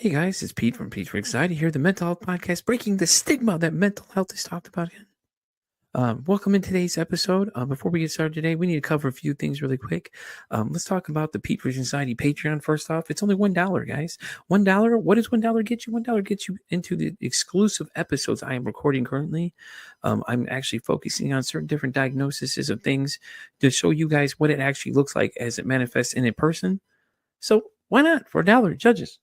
Hey guys, it's Pete from Pete for Anxiety here, the mental health podcast, breaking the stigma that mental health is talked about in. Welcome in today's episode. Before we get started today, we need to cover a few things really quick. Let's talk about the Pete for Anxiety Patreon first off. It's only $1, guys. $1. What does $1 get you? $1 gets you into the exclusive episodes I am recording currently. I'm actually focusing on certain different diagnoses of things to show you guys what it actually looks like as it manifests in a person. So why not for $1, judges?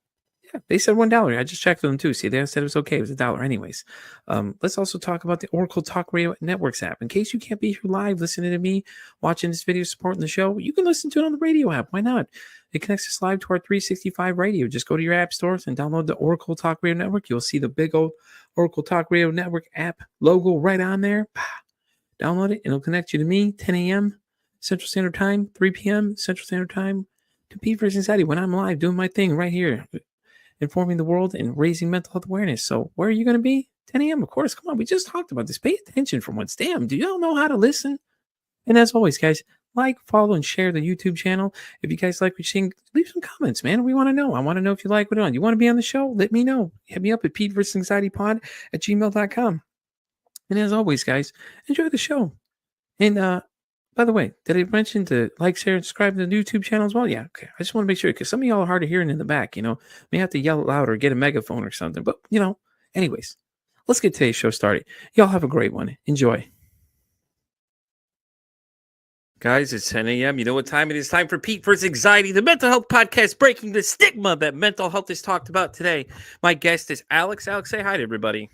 Yeah, they said $1. I just checked with them too. See, they said it was okay. It was $1 anyways. Let's also talk about the Oracle Talk Radio Networks app. In case you can't be here live listening to me, watching this video, supporting the show, you can listen to it on the radio app. Why not? It connects us live to our 365 radio. Just go to your app stores and download the Oracle Talk Radio Network. You'll see the big old Oracle Talk Radio Network app logo right on there. Download it, and it'll connect you to me, 10 a.m. Central Standard Time, 3 p.m. Central Standard Time, to Pete vs. Anxiety when I'm live doing my thing right here, informing the world and raising mental health awareness. So where are you going to be? 10 a.m. Of course. Come on. We just talked about this. Pay attention for once. Damn. Do y'all know how to listen? And as always, guys, like, follow, and share the YouTube channel. If you guys like what you're seeing, leave some comments, man. We want to know. I want to know if you like what we're on. You want to be on the show? Let me know. Hit me up at PeteVersusAnxietyPod@gmail.com. And as always, guys, enjoy the show. And by the way, did I mention to like, share, and subscribe to the YouTube channel as well? Yeah, okay. I just want to make sure because some of y'all are hard of hearing in the back, may have to yell loud or get a megaphone or something. But, anyways, let's get today's show started. Y'all have a great one. Enjoy. Guys, it's 10 a.m. You know what time it is? Time for Pete vs. Anxiety, the mental health podcast, breaking the stigma that mental health is talked about today. My guest is Alex. Alex, say hi to everybody.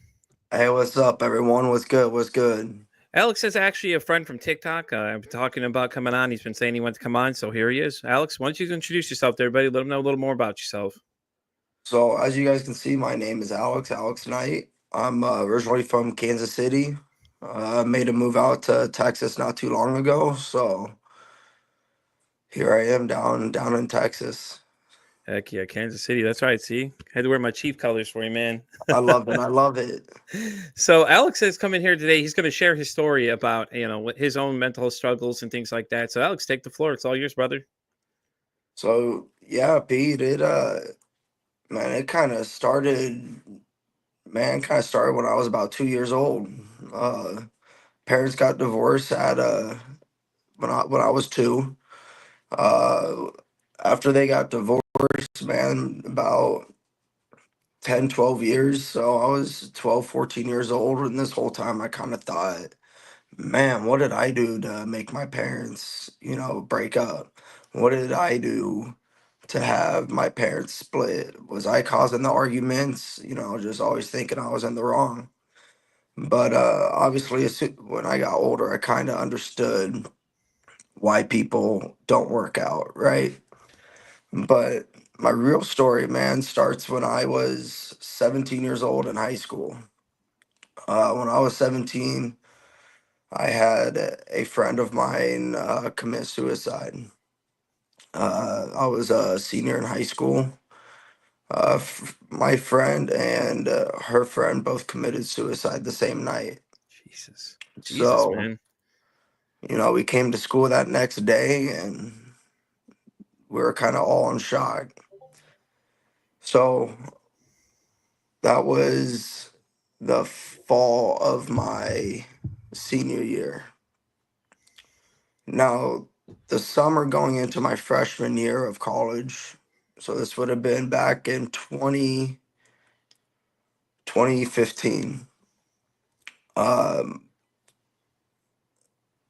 Hey, what's up, everyone? What's good? What's good? Alex is actually a friend from TikTok. I've been talking about coming on. He's been saying he wants to come on, so here he is. Alex, why don't you introduce yourself to everybody? Let them know a little more about yourself. So, as you guys can see, my name is Alex Knight. I'm originally from Kansas City. Made a move out to Texas not too long ago, so here I am down in Texas. Heck yeah, Kansas City. That's right. See, I had to wear my Chief colors for you, man. I love it. I love it. So Alex has come in here today. He's going to share his story about his own mental health struggles and things like that. So Alex, take the floor. It's all yours, brother. So yeah, Pete, man, it kind of started. Man, kind of started when I was about 2 years old. Uh, Parents got divorced at when I was two. Uh, After they got divorced, man, about 10, 12 years. So I was 12, 14 years old. And this whole time I kind of thought, man, what did I do to make my parents, break up? What did I do to have my parents split? Was I causing the arguments? Just always thinking I was in the wrong. But obviously, when I got older, I kind of understood why people don't work out, right? But my real story, man, starts when I was 17 years old in high school. When I was 17, I had a friend of mine commit suicide. I was a senior in high school. My friend and her friend both committed suicide the same night. Jesus, So, man. we came to school that next day and we were kind of all in shock. So, that was the fall of my senior year. Now, the summer going into my freshman year of college, so this would have been back in 2015. Um,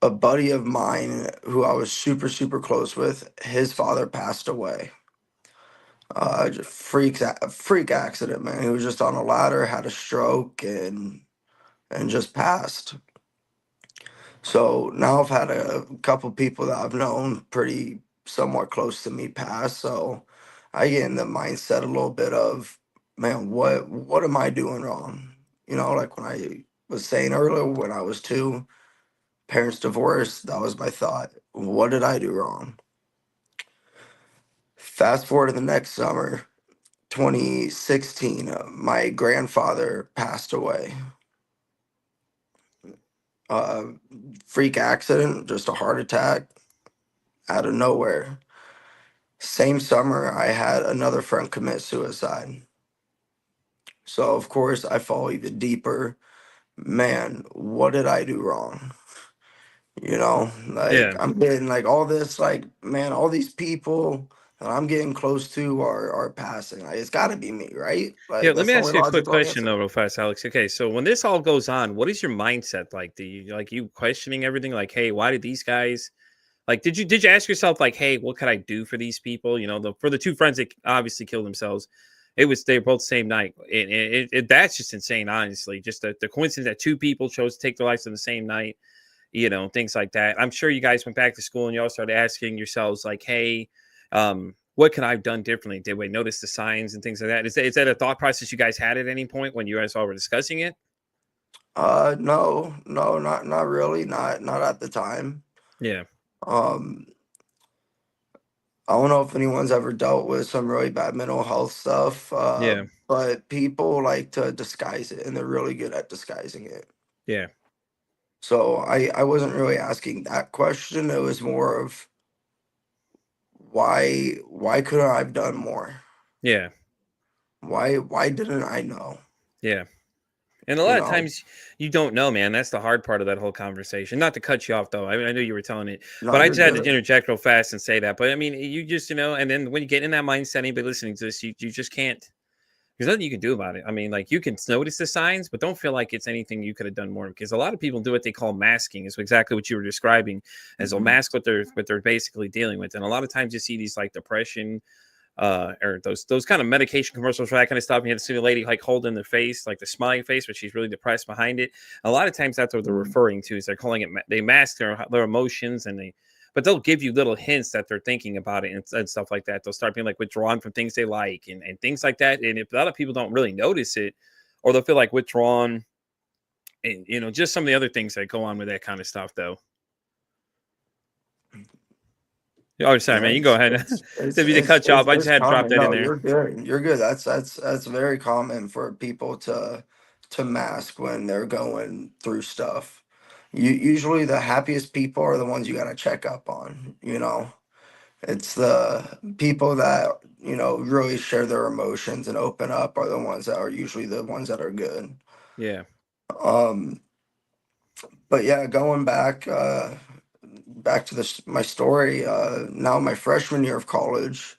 a buddy of mine who I was super, super close with, his father passed away. Just freak accident, man. He was just on a ladder, had a stroke, and just passed. So now I've had a couple people that I've known pretty somewhat close to me pass. So I get in the mindset a little bit of, man, what am I doing wrong? Like when I was saying earlier, when I was two, parents divorced, that was my thought. What did I do wrong? Fast forward to the next summer, 2016, my grandfather passed away. Uh, Freak accident, just a heart attack out of nowhere. Same summer, I had another friend commit suicide. So of course I fall even deeper. Man, what did I do wrong? Like Yeah. I'm getting like all this, like, man, all these people that I'm getting close to are passing. Like it's gotta be me, right? Yeah, Like let that's me the only ask you a quick logical question answer. though, real fast, Alex. Okay, so when this all goes on, what is your mindset like? Do you like you questioning everything? Like, hey, why did these guys like? Did you ask yourself like, hey, what could I do for these people? You know, for the two friends that obviously killed themselves, they were both the same night. That's just insane, honestly. Just the coincidence that two people chose to take their lives on the same night. You know, things like that. I'm sure you guys went back to school and you all started asking yourselves, like, hey, what could I have done differently? Did we notice the signs and things like that? Is that a thought process you guys had at any point when you guys all were discussing it? No, no, not really, not at the time. Yeah, Um, I don't know if anyone's ever dealt with some really bad mental health stuff, yeah, but people like to disguise it, and they're really good at disguising it. yeah, So I wasn't really asking that question. It was more of why couldn't I have done more? yeah, Why didn't I know? yeah. And a You lot of know, times you don't know, man. That's the hard part of that whole conversation. Not to cut you off, though. I know you were telling it, no, but I you're just had to good. interject real fast and say that. But I mean, you just, and then when you get in that mindset, anybody listening to this, you just can't. There's nothing you can do about it. I mean, like you can notice the signs, but don't feel like it's anything you could have done more. Because a lot of people do what they call masking, is exactly what you were describing, as they'll Mhm. mask what they're basically dealing with. And a lot of times you see these like depression, or those kind of medication commercials for that kind of stuff. And you have to see the lady like holding their face, like the smiling face, but she's really depressed behind it. A lot of times that's what they're referring to. Is they're calling it they mask their emotions, but they'll give you little hints that they're thinking about it and stuff like that. They'll start being like withdrawn from things they like and things like that. And if a lot of people don't really notice it, or they'll feel like withdrawn, and just some of the other things that go on with that kind of stuff, though. Oh, sorry, Yeah, man. You go ahead. Didn't mean to cut you off. I just it's had to drop common. that in No, there. you're good. You're good. That's very common for people to mask when they're going through stuff. Usually the happiest people are the ones you got to check up on, you know. It's the people that, really share their emotions and open up are the ones that are usually the ones that are good. Yeah, Um, but yeah, going back to my story, now my freshman year of college,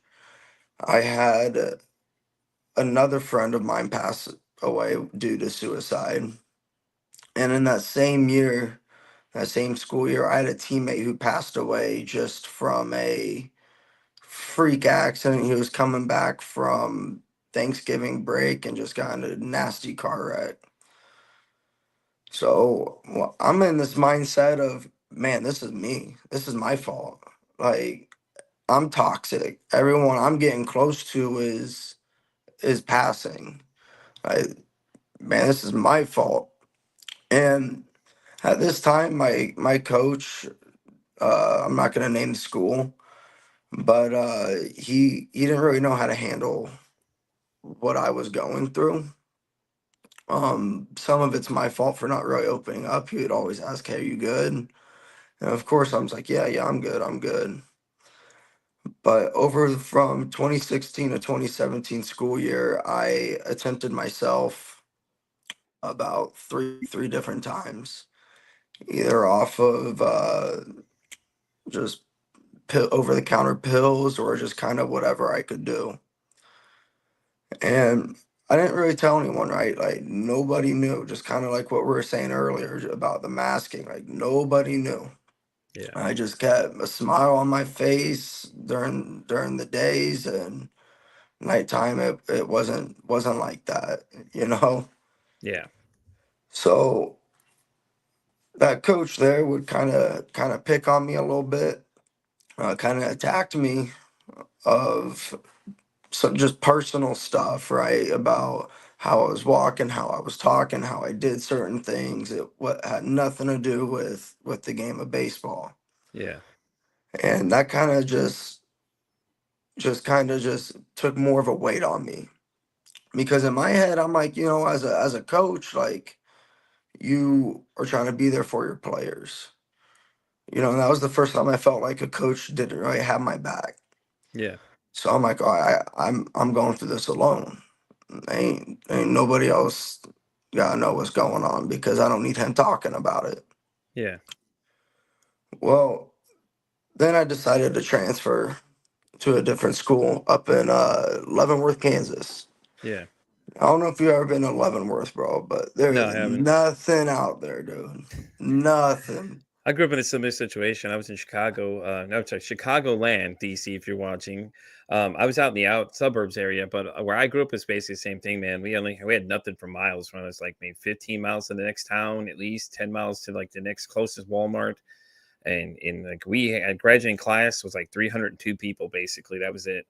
I had another friend of mine pass away due to suicide. And in that same year, that same school year, I had a teammate who passed away just from a freak accident. He was coming back from Thanksgiving break and just got in a nasty car wreck. So I'm in this mindset of, man, this is me. This is my fault. Like I'm toxic. Everyone I'm getting close to is passing. I, man, this is my fault. And at this time, my coach, I'm not gonna name the school, but he didn't really know how to handle what I was going through. Some of it's my fault for not really opening up. He would always ask, "Hey, are you good?" And of course, I'm just like, "Yeah, yeah, I'm good, I'm good." But over from 2016 to 2017 school year, I attempted myself about three different times, either off of just over the counter pills or just kind of whatever I could do. And I didn't really tell anyone, right? Like nobody knew, just kind of like what we were saying earlier about the masking. Like nobody knew. yeah, I just kept a smile on my face during the days, and nighttime it wasn't like that, you know. yeah, So that coach there would kind of pick on me a little bit, kind of attacked me of some just personal stuff, right? About how I was walking, how I was talking, how I did certain things. It what had nothing to do with the game of baseball. yeah, And that kind of just took more of a weight on me. Because in my head, I'm like, as a coach, like you are trying to be there for your players. And that was the first time I felt like a coach didn't really have my back. yeah, So I'm like, I'm going through this alone. Ain't nobody else gotta know what's going on because I don't need him talking about it. Yeah. Well, then I decided to transfer to a different school up in Leavenworth, Kansas. Yeah. I don't know if you've ever been to Leavenworth, bro, but No, there's I haven't. nothing out there, dude. Nothing. I grew up in a similar situation. I was in Chicago, no, sorry, Chicagoland, DC. If you're watching, I was out in the out suburbs area, but where I grew up was basically the same thing, man. We had nothing for miles from us, like maybe 15 miles to the next town, at least 10 miles to like the next closest Walmart, and in like we had graduating class was like 302 people, basically. That was it.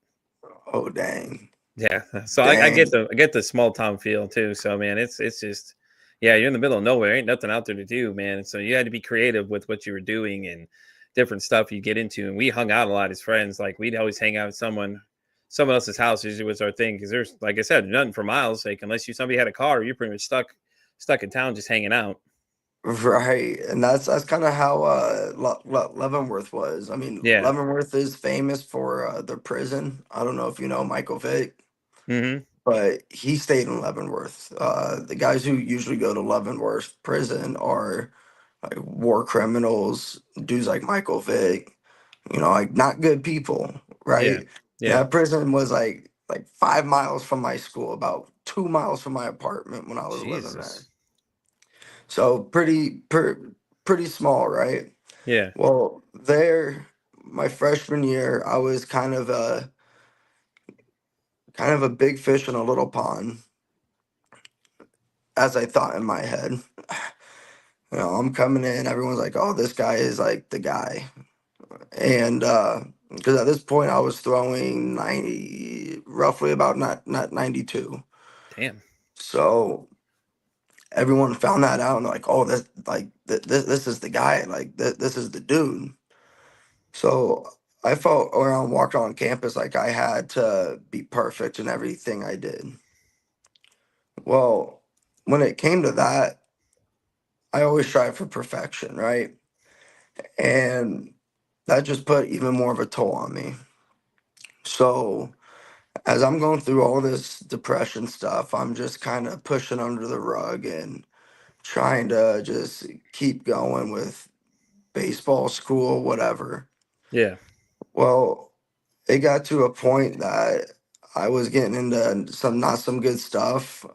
Oh, dang. Yeah, so Dang. I get the small town feel too. So man, it's just yeah, you're in the middle of nowhere. Ain't nothing out there to do, man. So you had to be creative with what you were doing and different stuff you get into. And we hung out a lot as friends. Like we'd always hang out at someone else's house. Usually was our thing because there's like I said, nothing for miles. Like unless somebody had a car, you're pretty much stuck in town just hanging out. Right. And that's kind of how Leavenworth was. I mean, Yeah. Leavenworth is famous for the prison. I don't know if you know Michael Vick, Mm-hmm. but he stayed in Leavenworth. The guys who usually go to Leavenworth prison are like war criminals, dudes like Michael Vick, like not good people, Yeah. right? Yeah. That prison was like 5 miles from my school, about 2 miles from my apartment when I was living there. Jesus. So pretty small, right? Yeah. Well, there, my freshman year, I was kind of a big fish in a little pond, as I thought in my head. I'm coming in, everyone's like, "Oh, this guy is like the guy," and because at this point I was throwing 90, roughly about not 92. Damn. So everyone found that out and they're like, "Oh, this is the guy, like this is the dude." So I felt around walked on campus like I had to be perfect in everything I did. Well, when it came to that, I always strive for perfection, right? And that just put even more of a toll on me. So as I'm going through all this depression stuff, I'm just kind of pushing under the rug and trying to just keep going with baseball, school, whatever. Yeah. Well, it got to a point that I was getting into some not some good stuff.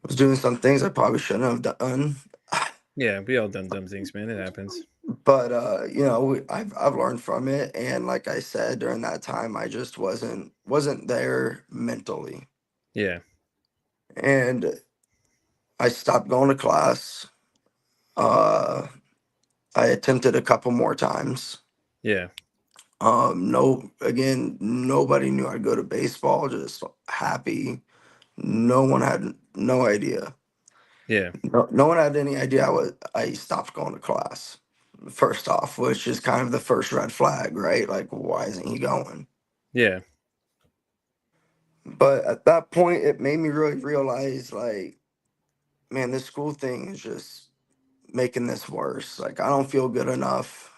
Was doing some things I probably shouldn't have done. Yeah. We all done dumb things, man. It happens. But I've learned from it, and like I said, during that time, I just wasn't there mentally, Yeah. and I stopped going to class. Uh, I attempted a couple more times. Yeah. No, again, nobody knew I'd go to baseball. Just happy. No one had no idea. Yeah. No one had any idea I stopped going to class. First off, which is kind of the first red flag, right? Like, why isn't he going? Yeah. But at that point, it made me really realize, like, man, this school thing is just making this worse. Like, I don't feel good enough.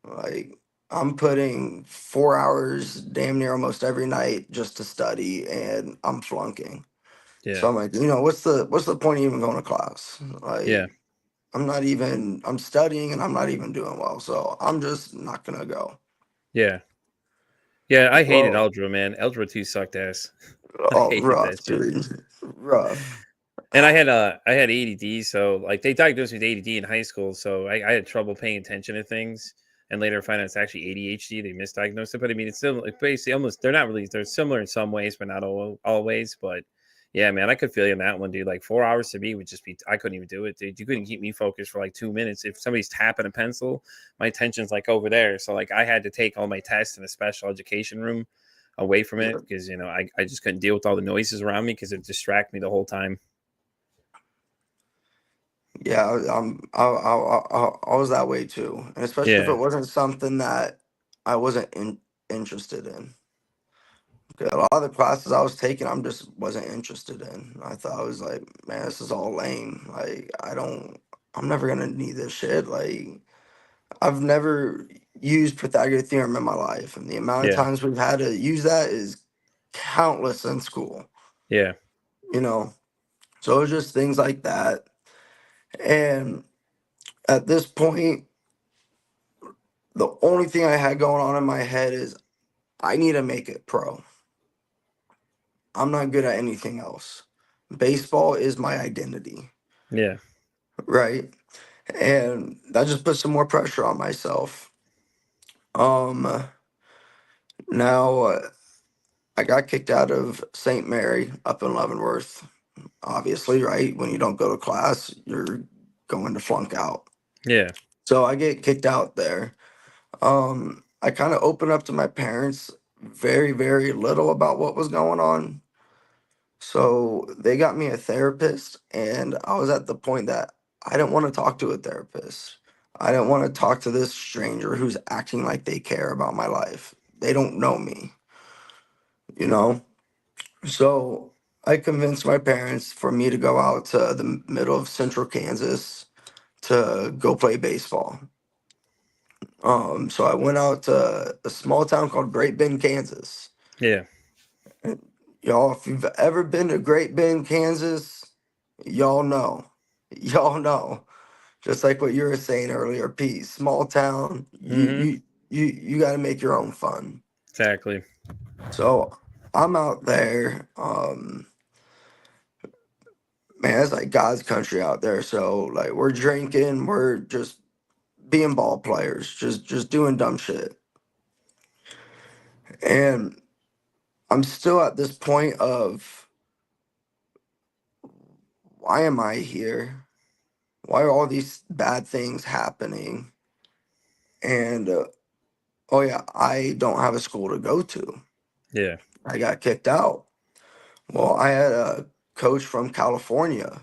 Like, I'm putting 4 hours damn near almost every night just to study, and I'm flunking. Yeah. So I'm like, what's the point of even going to class? Yeah. Like, I'm studying and I'm not even doing well. So I'm just not gonna go. Yeah. Yeah, I hated Well, algebra, man. Algebra 2 sucked ass. I oh, hated that rough, shit. dude. Rough. And I had ADD, so like they diagnosed me with ADD in high school, so I had trouble paying attention to things. And later find out it's actually ADHD. They misdiagnosed it, but I mean it's still like basically almost they're not really they're similar in some ways, but not always. But yeah, man, I could feel you on that one, dude. Like 4 hours to me would just be I couldn't even do it, dude. You couldn't keep me focused for like 2 minutes. If somebody's tapping a pencil, my attention's like over there. So like I had to take all my tests in a special education room away from it because I just couldn't deal with all the noises around me because it distracted me the whole time. Yeah, I was that way too, and especially if it Yeah. wasn't something that I wasn't interested in. 'Cause a lot of the classes I was taking, I'm just wasn't interested in. I thought I was like, man, this is all lame. Like, I'm never gonna need this shit. Like, I've never used Pythagorean theorem in my life, and the amount of Yeah. times we've had to use that is countless in school. Yeah. you know. So it was just things like that. And at this point, the only thing I had going on in my head is I need to make it pro. I'm not good at anything else. Baseball is my identity, Yeah. right? And that just put some more pressure on myself. Um, now I got kicked out of St. Mary up in Leavenworth. Obviously, right? When you don't go to class, you're going to flunk out. Yeah. So I get kicked out there. I kind of opened up to my parents very, very little about what was going on. So they got me a therapist, and I was at the point that I didn't want to talk to a therapist. I didn't want to talk to this stranger who's acting like they care about my life. They don't know me, you know? So I convinced my parents for me to go out to the middle of central Kansas to go play baseball. So I went out to a small town called Great Bend, Kansas. Yeah. And y'all, if you've ever been to Great Bend, Kansas, y'all know. Y'all know. Just like what you were saying earlier, Pete. Small town, Mm-hmm. you got to make your own fun. Exactly. So I'm out there. Man, it's like God's country out there. So like we're drinking, we're just being ball players, just doing dumb shit. And I'm still at this point of why am I here? Why are all these bad things happening? And oh yeah, I don't have a school to go to. Yeah. I got kicked out. Well, I had a coach from California,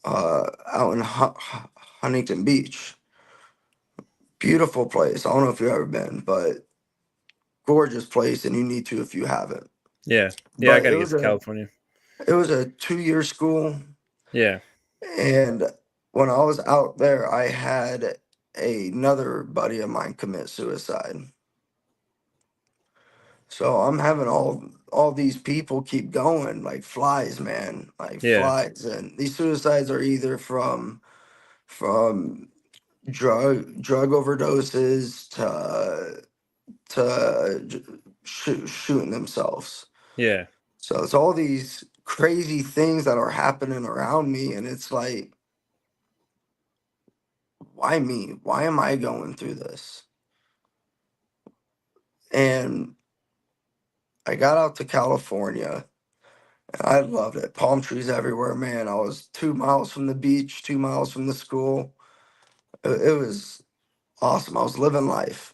out in Huntington Beach. Beautiful place. I don't know if you've ever been, but gorgeous place, and you need to if you haven't. Yeah. Yeah. I But got to get to California. it was a 2 year school, Yeah. and when I was out there, I had another buddy of mine commit suicide. So I'm having all these people keep going like flies, man, like Yeah. flies, and these suicides are either from drug overdoses to shooting themselves. Yeah. So it's all these crazy things that are happening around me, and it's like, why me? Why am I going through this? And I got out to California, and I loved it. Palm trees everywhere, man. I was 2 miles from the beach, 2 miles from the school. It was awesome. I was living life.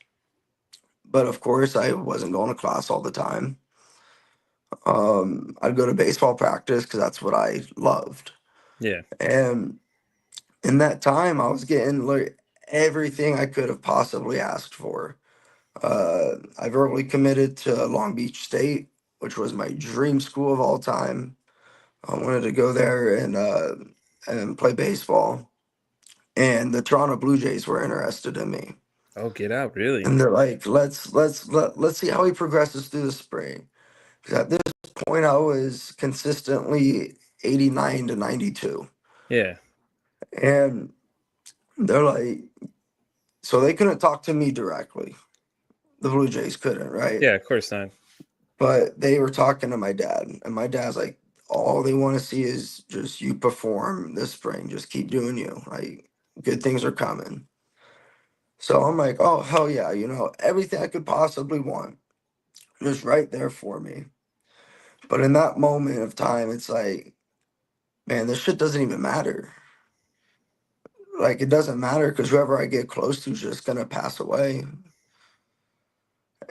But of course, I wasn't going to class all the time. I'd go to baseball practice because that's what I loved. Yeah. And in that time, I was getting like everything I could have possibly asked for. I verbally committed to Long Beach State, which was my dream school of all time. I wanted to go there and play baseball. And the Toronto Blue Jays were interested in me. Oh, get out. Really? And they're like, let's see how he progresses through the spring. Because at this point, I was consistently 89 to 92. Yeah. And they're like, so they couldn't talk to me directly. The Blue Jays couldn't, right? Yeah. Of course not. But they were talking to my dad. And my dad's like, all they want to see is just you perform this spring. Just keep doing you. Like, good things are coming. So I'm like, oh, hell yeah. Everything I could possibly want just right there for me. But in that moment of time, it's like, man, this shit doesn't even matter. Like, it doesn't matter because whoever I get close to is just going to pass away.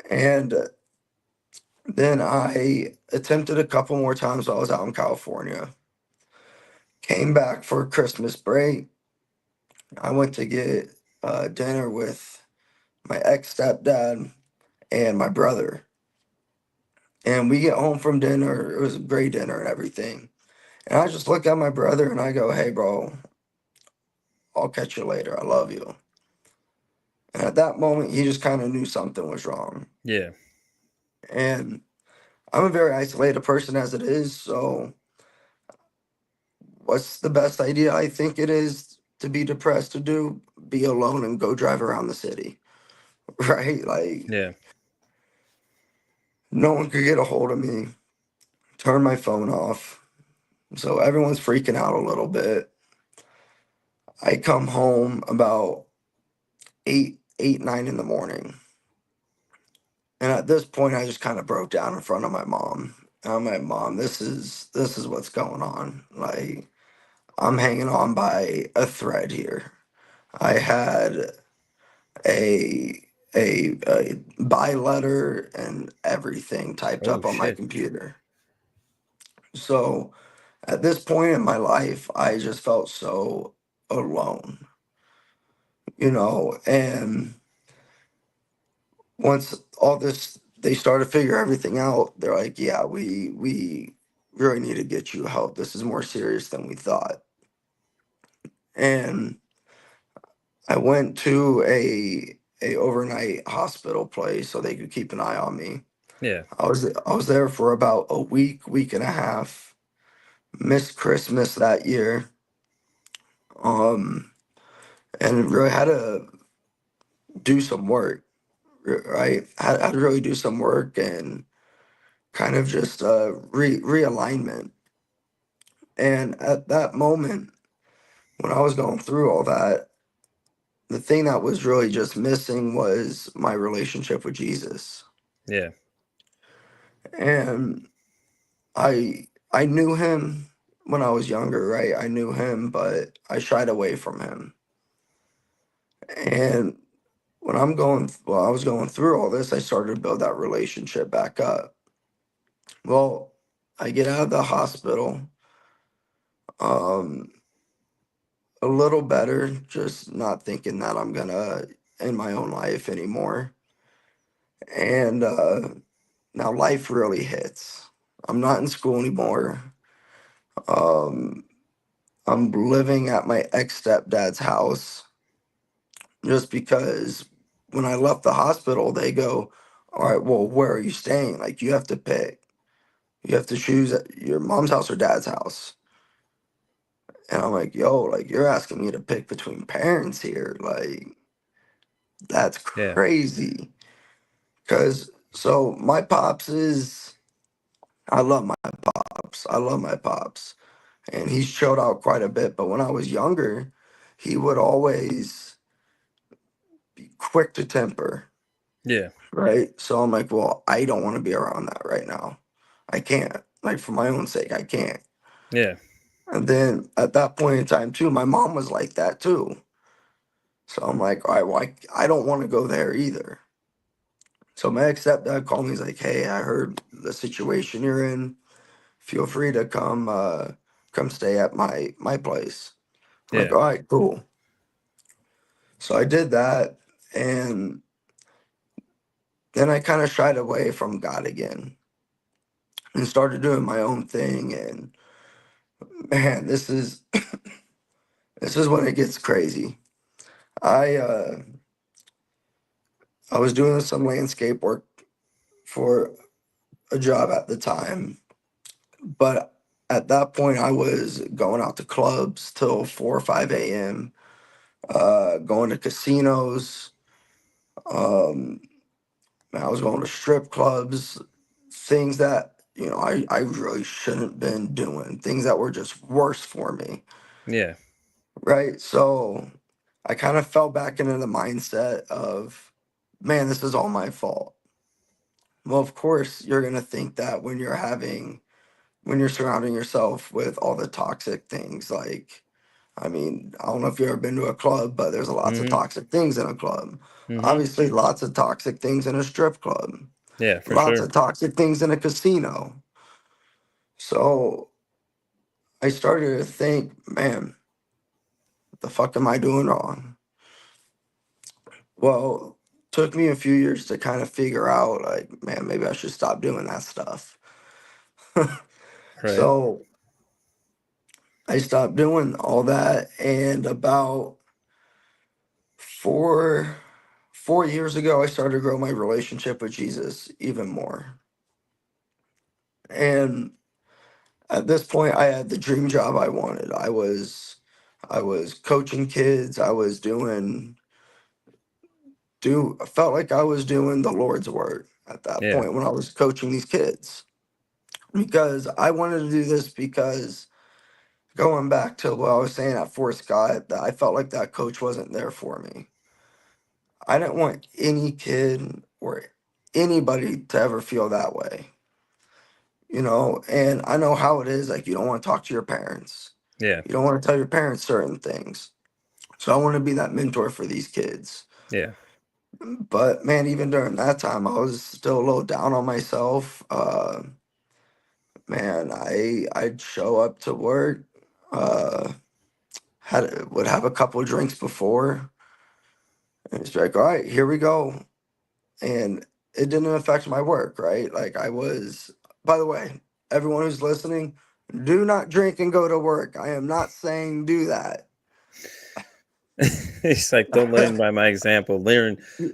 And then I attempted a couple more times while I was out in California. Came back for Christmas break. I went to get dinner with my ex stepdad and my brother. And we get home from dinner. It was a great dinner and everything. And I just look at my brother and I go, hey, bro, I'll catch you later. I love you. And at that moment, he just kind of knew something was wrong. Yeah. And I'm a very isolated person as it is. So, what's the best idea I think it is to be depressed to do? Be alone and go drive around the city, right? Like, Yeah. no one could get a hold of me. Turn my phone off. So, everyone's freaking out a little bit. I come home about 9 in the morning. And at this point, I just kind of broke down in front of my mom. And I'm like, Mom, this is what's going on. Like, I'm hanging on by a thread here. I had a a buy letter and everything typed Oh up on my shit. computer. So at this point in my life, I just felt so alone, and once all this they started to figure everything out, they're like, yeah, we really need to get you help. This is more serious than we thought. And I went to a overnight hospital place so they could keep an eye on me. Yeah. I was there for about a week and a half. Missed Christmas that year. Um and really had to do some work, right? Had to really do some work and kind of just realignment. And at that moment, when I was going through all that, the thing that was really just missing was my relationship with Jesus. Yeah. And I knew him when I was younger, right? I knew him, but I shied away from him. And while I was going through all this, I started to build that relationship back up. Well, I get out of the hospital, um, a little better, just not thinking that I'm gonna end my own life anymore. And now life really hits. I'm not in school anymore. Um, I'm living at my ex stepdad's house just because when I left the hospital, they go, all right, well, where are you staying? Like, you have to pick. You have to choose your mom's house or dad's house. And I'm like, yo, like, you're asking me to pick between parents here. Like, that's Yeah. crazy. Because, so my pops is, I love my pops. I love my pops. And he's chilled out quite a bit. But when I was younger, he would always be quick to temper, Yeah. right? So I'm like, well, I don't want to be around that right now. I can't. Like, for my own sake, I can't. Yeah. And then at that point in time, too, my mom was like that, too. So I'm like, all right, well, I don't want to go there either. So my ex stepdad called me. He's like, hey, I heard the situation you're in. Feel free to come stay at my place. I'm like, Yeah. all right, cool. So I did that, and then I kind of shied away from God again and started doing my own thing. And man, this is when it gets crazy. I uh, I was doing some landscape work for a job at the time, but at that point I was going out to clubs till 4 or 5 a.m. Going to casinos. Um, I was going to strip clubs, things that I really shouldn't been doing, things that were just worse for me, Yeah. right? So I kind of fell back into the mindset of, man, this is all my fault. Well, of course, you're gonna think that when you're surrounding yourself with all the toxic things. Like, I mean, I don't know if you've ever been to a club, but there's lots of Mm-hmm. toxic things in a club. Mm-hmm. Obviously, lots of toxic things in a strip club. Yeah, for Lots sure. of toxic things in a casino. So I started to think, man, what the fuck am I doing wrong? Well, took me a few years to kind of figure out, like, man, maybe I should stop doing that stuff. Right. So I stopped doing all that, and about four 4 years ago, I started to grow my relationship with Jesus even more. And at this point, I had the dream job I wanted. I was coaching kids. I felt like I was doing the Lord's work at that Yeah. point when I was coaching these kids, because I wanted to do this because going back to what I was saying at Fort Scott, that I felt like that coach wasn't there for me. I didn't want any kid or anybody to ever feel that way, and I know how it is. Like, you don't want to talk to your parents. Yeah. You don't want to tell your parents certain things. So I want to be that mentor for these kids. Yeah. But man, even during that time, I was still a little down on myself. Man, I'd show up to work, uh, would have a couple of drinks before, and it's like, all right, here we go. And it didn't affect my work, right? Like, I was, by the way, everyone who's listening, do not drink and go to work. I am not saying do that. It's like, don't learn by my example.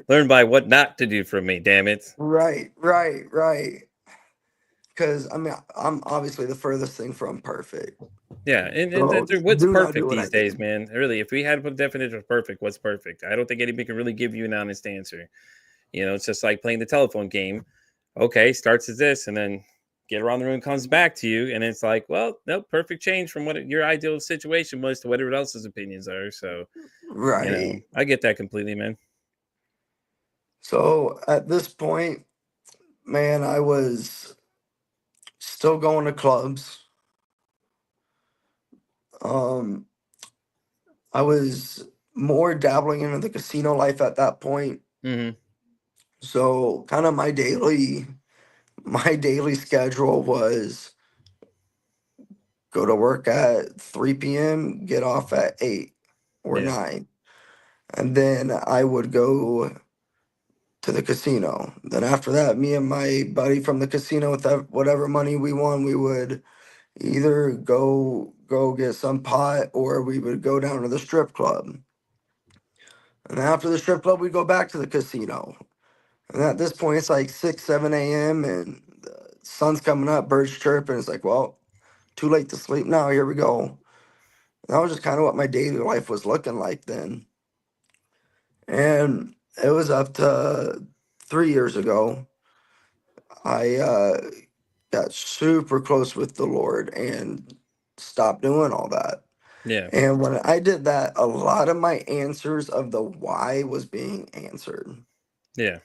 Learn by what not to do from me. Damn it. Right, right, right. Because I mean, I'm obviously the furthest thing from perfect. Yeah, and So what's do not do perfect what I these days, did. man? Really, if we had to put a definition of perfect, what's perfect? I don't think anybody can really give you an honest answer. It's just like playing the telephone game. Okay, starts as this, and then get around the room comes back to you, and it's like, well, nope, perfect change from what your ideal situation was to whatever else's opinions are. So, Right. I get that completely, man. So at this point, man, I was still going to clubs. Um, I was more dabbling into the casino life at that point. Hmm. So kind of my daily schedule was go to work at 3 p.m., get off at 8 or Yeah, 9. And then I would go to the casino. Then after that, me and my buddy from the casino, with that, whatever money we won, we would either go get some pot, or we would go down to the strip club. And then after the strip club, we go back to the casino. And at this point, it's like 6, 7 a.m. and the sun's coming up, birds chirping. It's like, well, too late to sleep now. Here we go. And that was just kind of what my daily life was looking like then. And it was up to 3 years ago. I got super close with the Lord and stopped doing all that. yeah, And when I did that, a lot of my answers of the why was being answered. yeah,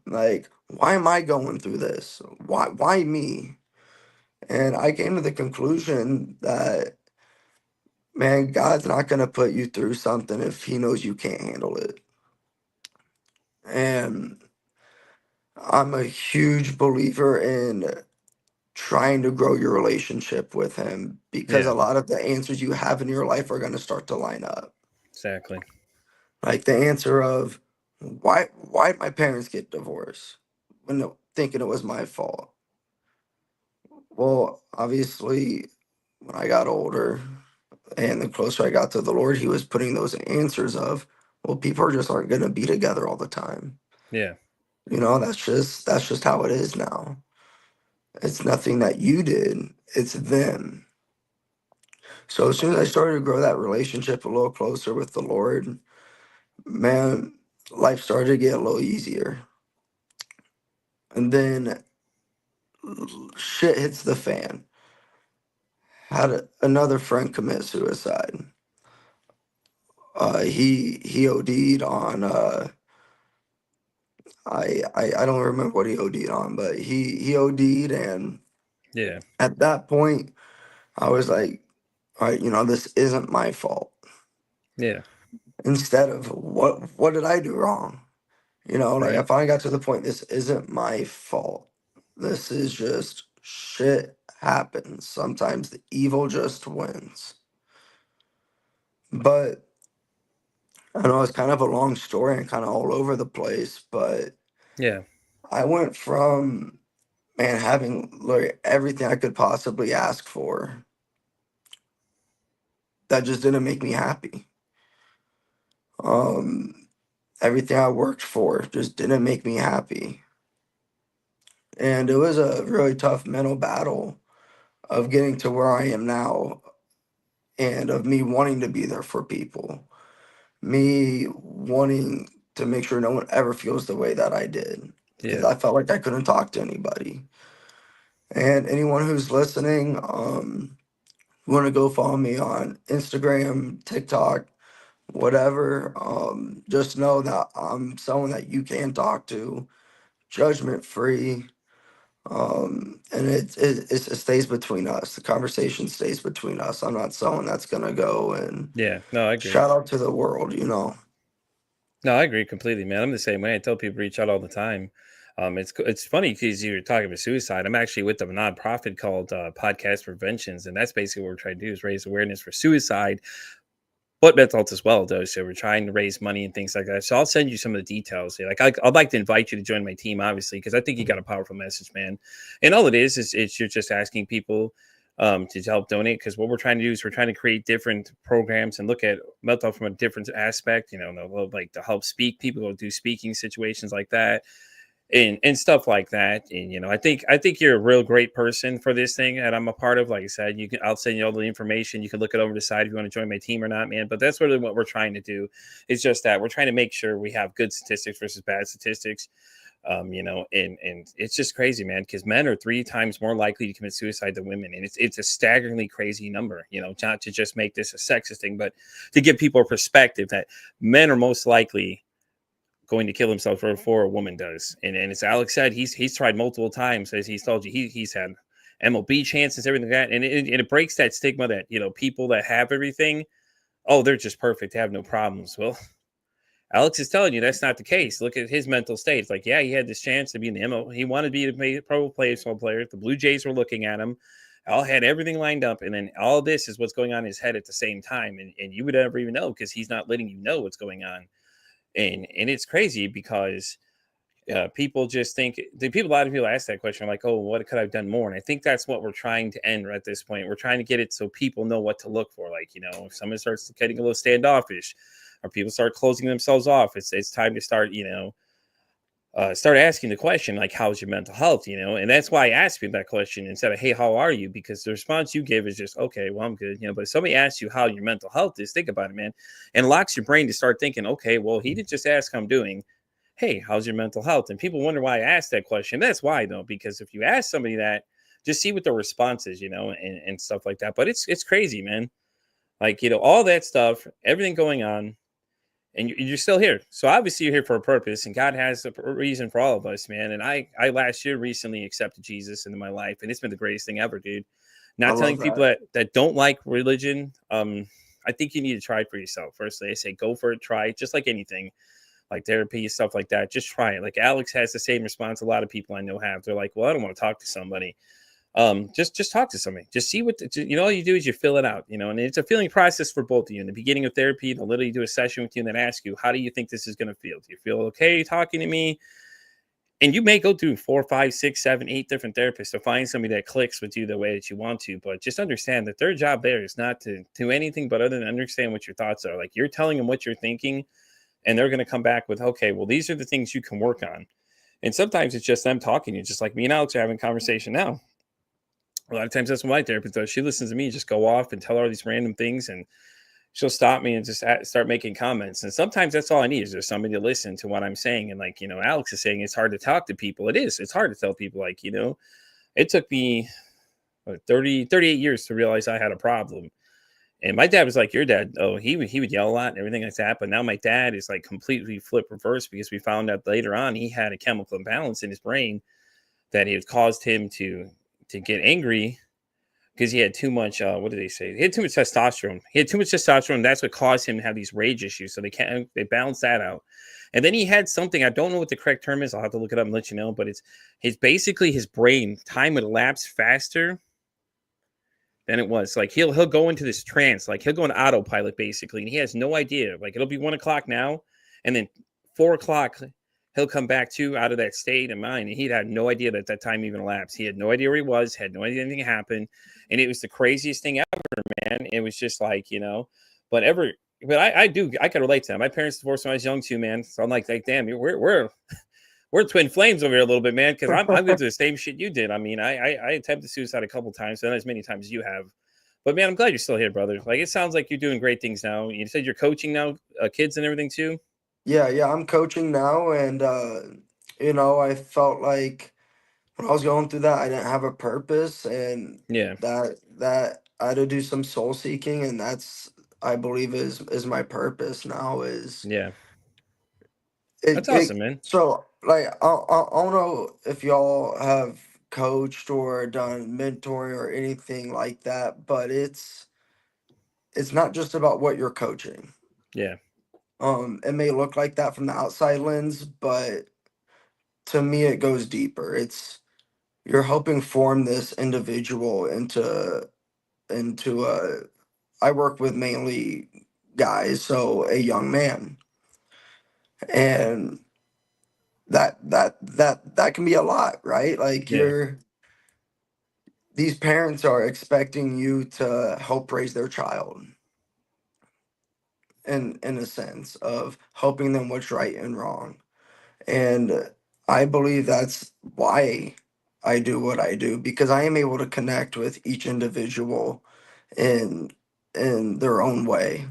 Like, why am I going through this? Why me? And I came to the conclusion that, man, God's not going to put you through something if he knows you can't handle it. And I'm a huge believer in trying to grow your relationship with him, because yeah. a lot of the answers you have in your life are going to start to line up. Exactly. Like the answer of why did my parents get divorced when thinking it was my fault. Well, obviously, when I got older and the closer I got to the Lord, he was putting those answers of, well, people just aren't going to be together all the time. Yeah, That's just how it is now. It's nothing that you did, it's them. So as soon as I started to grow that relationship a little closer with the Lord, man, life started to get a little easier. And then shit hits the fan. Had another friend commit suicide. He OD'd on I don't remember what he OD'd on, but he OD'd, and yeah, at that point I was like, all right, this isn't my fault. yeah. Instead of what did I do wrong? Like, I Right. finally got to the point, this isn't my fault. This is just shit happens. Sometimes the evil just wins. But I know it's kind of a long story and kind of all over the place, but Yeah, I went from, man, having like everything I could possibly ask for that just didn't make me happy. Um, Everything I worked for just didn't make me happy. And it was a really tough mental battle of getting to where I am now and of me wanting to be there for people, me wanting to make sure no one ever feels the way that I did because Yeah. I felt like I couldn't talk to anybody. And anyone who's listening, you want to go follow me on Instagram, TikTok, whatever. Just know that I'm someone that you can talk to, judgment free. And it stays between us. The conversation stays between us. I'm not someone that's gonna go and Yeah. No, I agree. shout out to the world, you know. No, I agree completely, man. I'm the same way. I tell people reach out all the time. It's funny because you're talking about suicide. I'm actually with a nonprofit called Podcast Preventions, and that's basically what we're trying to do is raise awareness for suicide, but mental health as well, though. So we're trying to raise money and things like that. So I'll send you some of the details. Like I'd like to invite you to join my team, obviously, because I think you got a powerful message, man. And all it is it's you're just asking people to help donate. Because what we're trying to do is we're trying to create different programs and look at mental health from a different aspect. You know, like to help speak people who do speaking situations like that and stuff like that. And I think you're a real great person for this thing that I'm a part of. Like I said, I'll send you all the information. You can look it over, decide if you want to join my team or not, man. But that's really what we're trying to do. It's just that we're trying to make sure we have good statistics versus bad statistics. And it's just crazy, man, because men are 3 times more likely to commit suicide than women, and it's a staggeringly crazy number. Not to just make this a sexist thing, but to give people a perspective that men are most likely going to kill himself before a woman does. And as Alex said, he's tried multiple times, as he's told you, he's had MLB chances, everything like that, and it breaks that stigma that people that have everything, oh, they're just perfect, have no problems. Well, Alex is telling you that's not the case. Look at his mental state. It's like, yeah, he had this chance to be in the MO. He wanted to be a pro baseball player. The Blue Jays were looking at him. All had everything lined up, and then all this is what's going on in his head at the same time, and you would never even know because he's not letting you know what's going on. And it's crazy because people just think a lot of people ask that question like, oh, what could I've done more? And I think that's what we're trying to end at this point. We're trying to get it so people know what to look for. Like, if someone starts getting a little standoffish or people start closing themselves off, it's time to start start asking the question like, how's your mental health? And that's why I asked you that question instead of, hey, how are you? Because the response you give is just, okay, well, I'm good. But if somebody asks you how your mental health is, think about it, man, and locks your brain to start thinking, okay, well, he didn't just ask how I'm doing. Hey, how's your mental health? And people wonder why I asked that question. That's why, though, because if you ask somebody that, just see what their response is, and stuff like that. But it's crazy, man. Like, all that stuff, everything going on, and you're still here. So obviously you're here for a purpose, and God has a reason for all of us, man. And I last year recently accepted Jesus into my life, and it's been the greatest thing ever, dude. I Not love telling people that. that don't like religion. I think you need to try it for yourself. Firstly, I say go for it, try it, just like anything, like therapy, stuff like that. Just try it. Like Alex has the same response a lot of people I know have. They're like, well, I don't want to talk to somebody. Just talk to somebody. Just see all you do is you fill it out, and it's a feeling process for both of you. In the beginning of therapy, they'll literally do a session with you and then ask you, how do you think this is going to feel? Do you feel okay talking to me? And you may go through 4, 5, 6, 7, 8 different therapists to find somebody that clicks with you the way that you want to. But just understand that their job there is not to do anything but other than understand what your thoughts are. Like, you're telling them what you're thinking, and they're going to come back with, okay, well, these are the things you can work on. And sometimes it's just them talking to you, just like me and Alex are having a conversation now. A lot of times that's what my therapist does. She listens to me just go off and tell her all these random things, and she'll stop me and just start making comments. And sometimes that's all I need is just somebody to listen to what I'm saying. And like, Alex is saying, it's hard to talk to people. It is. It's hard to tell people, like, it took me 38 years to realize I had a problem. And my dad was like your dad. Oh, he would yell a lot and everything like that. But now my dad is like completely flip reverse because we found out later on he had a chemical imbalance in his brain that it caused him to get angry because he had too much. What did they say? He had too much testosterone. He had too much testosterone. That's what caused him to have these rage issues. So they balance that out. And then he had something. I don't know what the correct term is. I'll have to look it up and let you know. But it's basically his brain time would elapse faster than it was. Like he'll go into this trance. Like he'll go on autopilot basically, and he has no idea. Like it'll be 1 o'clock now, and then 4 o'clock he'll come back to out of that state of mind, and he'd had no idea that time even elapsed. He had no idea where he was, had no idea anything happened, and it was the craziest thing ever, man. It was just like, but I can relate to that. My parents divorced when I was young too, man. So I'm like damn, we're we're twin flames over here a little bit, man. Because I went through the same shit you did. I mean, I attempted suicide a couple times, not as many times as you have. But man, I'm glad you're still here, brother. Like it sounds like you're doing great things now. You said you're coaching now, kids and everything too. Yeah, yeah, I'm coaching now, and I felt like when I was going through that, I didn't have a purpose, and Yeah, that I had to do some soul seeking, and that's, I believe, is my purpose now. Is yeah, it that's awesome, it man. so like I don't know if y'all have coached or done mentoring or anything like that, but it's not just about what you're coaching. Yeah, It may look like that from the outside lens, but to me, it goes deeper. It's you're helping form this individual into a. I work with mainly guys, so a young man, and that can be a lot, right? Like yeah, these parents are expecting you to help raise their child in a sense of helping them what's right and wrong. And I believe that's why I do what I do, because I am able to connect with each individual in in their own way.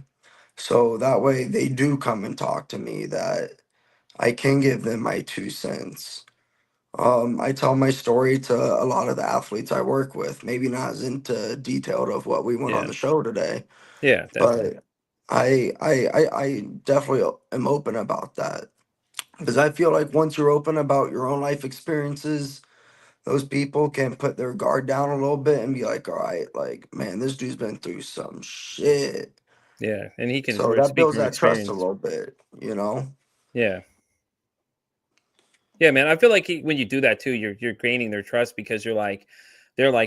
So that way they do come and talk to me, that I can give them my 2 cents. I tell my story to a lot of the athletes I work with, maybe not as into detailed of what we went on yeah, the show today, yeah, definitely. but I definitely am open about that. Because I feel like once you're open about your own life experiences, those people can put their guard down a little bit and be like, all right, like, man, this dude's been through some shit. Yeah, and he can So that speak builds from that trust a experience. little bit, you know? Yeah. Yeah, man. I feel like when you do that too, you're gaining their trust because they're like,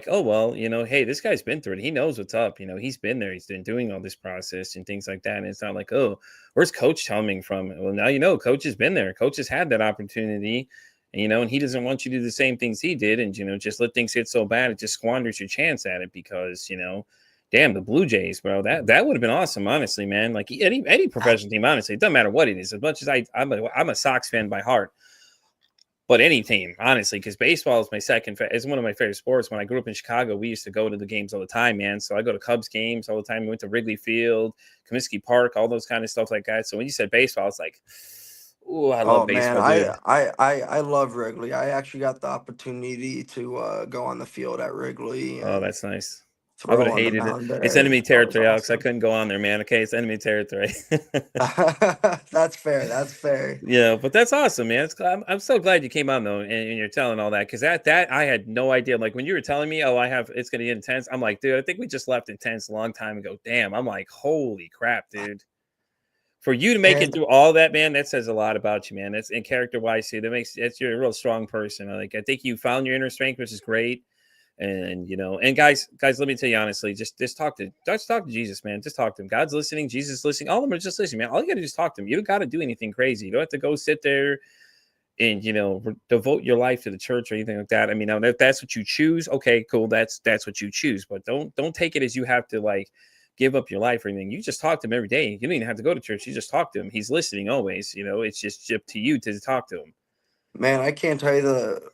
oh well, hey, this guy's been through it. He knows what's up. He's been there. He's been doing all this process and things like that. And it's not like, oh, where's Coach coming from? Well, now Coach has been there. Coach has had that opportunity, and he doesn't want you to do the same things he did, and just let things get so bad it just squanders your chance at it because damn the Blue Jays, bro. That would have been awesome, honestly, man. Like any professional team, honestly, it doesn't matter what it is. As much as I'm a Sox fan by heart. But any team, honestly, because baseball is is one of my favorite sports. When I grew up in Chicago, we used to go to the games all the time, man. So I go to Cubs games all the time. We went to Wrigley Field, Comiskey Park, all those kind of stuff like that. So when you said baseball, it's like, oh, I love Oh man, baseball, dude. I love Wrigley. I actually got the opportunity to go on the field at Wrigley Oh, and that's nice. I would throw have on the hated it. mound It's there. enemy That was territory, Alex. I awesome. couldn't go on there, man. Okay, it's enemy territory. That's fair. That's fair. Yeah, but that's awesome, man. I'm so glad you came on though, and you're telling all that because that I had no idea. Like when you were telling me, oh, it's gonna get intense. I'm like, dude, I think we just left intense a long time ago. Damn, I'm like, holy crap, dude. For you to make it And through all that, man, that says a lot about you, man. That's and character wise too. That's you're a real strong person. I think you found your inner strength, which is great. And and guys, let me tell you honestly, just talk to Jesus, man. Just talk to him. God's listening, Jesus is listening. All of them are just listening, man. All you gotta do is talk to him. You don't gotta do anything crazy. You don't have to go sit there and devote your life to the church or anything like that. I mean, now if that's what you choose, okay, cool. That's what you choose. But don't take it as you have to like give up your life or anything. You just talk to him every day. You don't even have to go to church. You just talk to him. He's listening always. It's just up to you to talk to him. man, I can't tell you the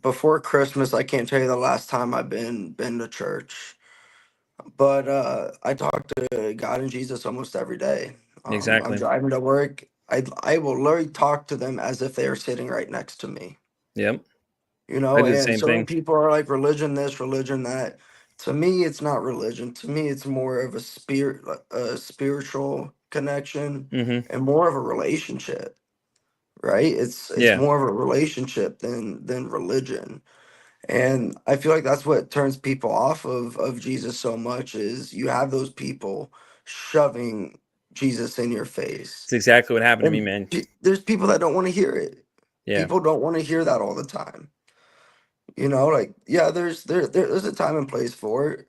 before Christmas, I can't tell you the last time I've been to church. But I talk to God and Jesus almost every day. I'm Exactly. driving to work. I will literally talk to them as if they are sitting right next to me. Yep. You I know, do the and same so many thing. people are like religion this, religion that. To me, it's not religion. To me, it's more of a spiritual connection, Hmm. and more of a relationship. Right? It's Yeah. more of a relationship than religion. And I feel like that's what turns people off of Jesus so much is you have those people shoving Jesus in your face. It's exactly what happened to me, And man. there's people that don't want to hear it. Yeah. People don't want to hear that all the time. You know, like yeah, there's a time and place for it,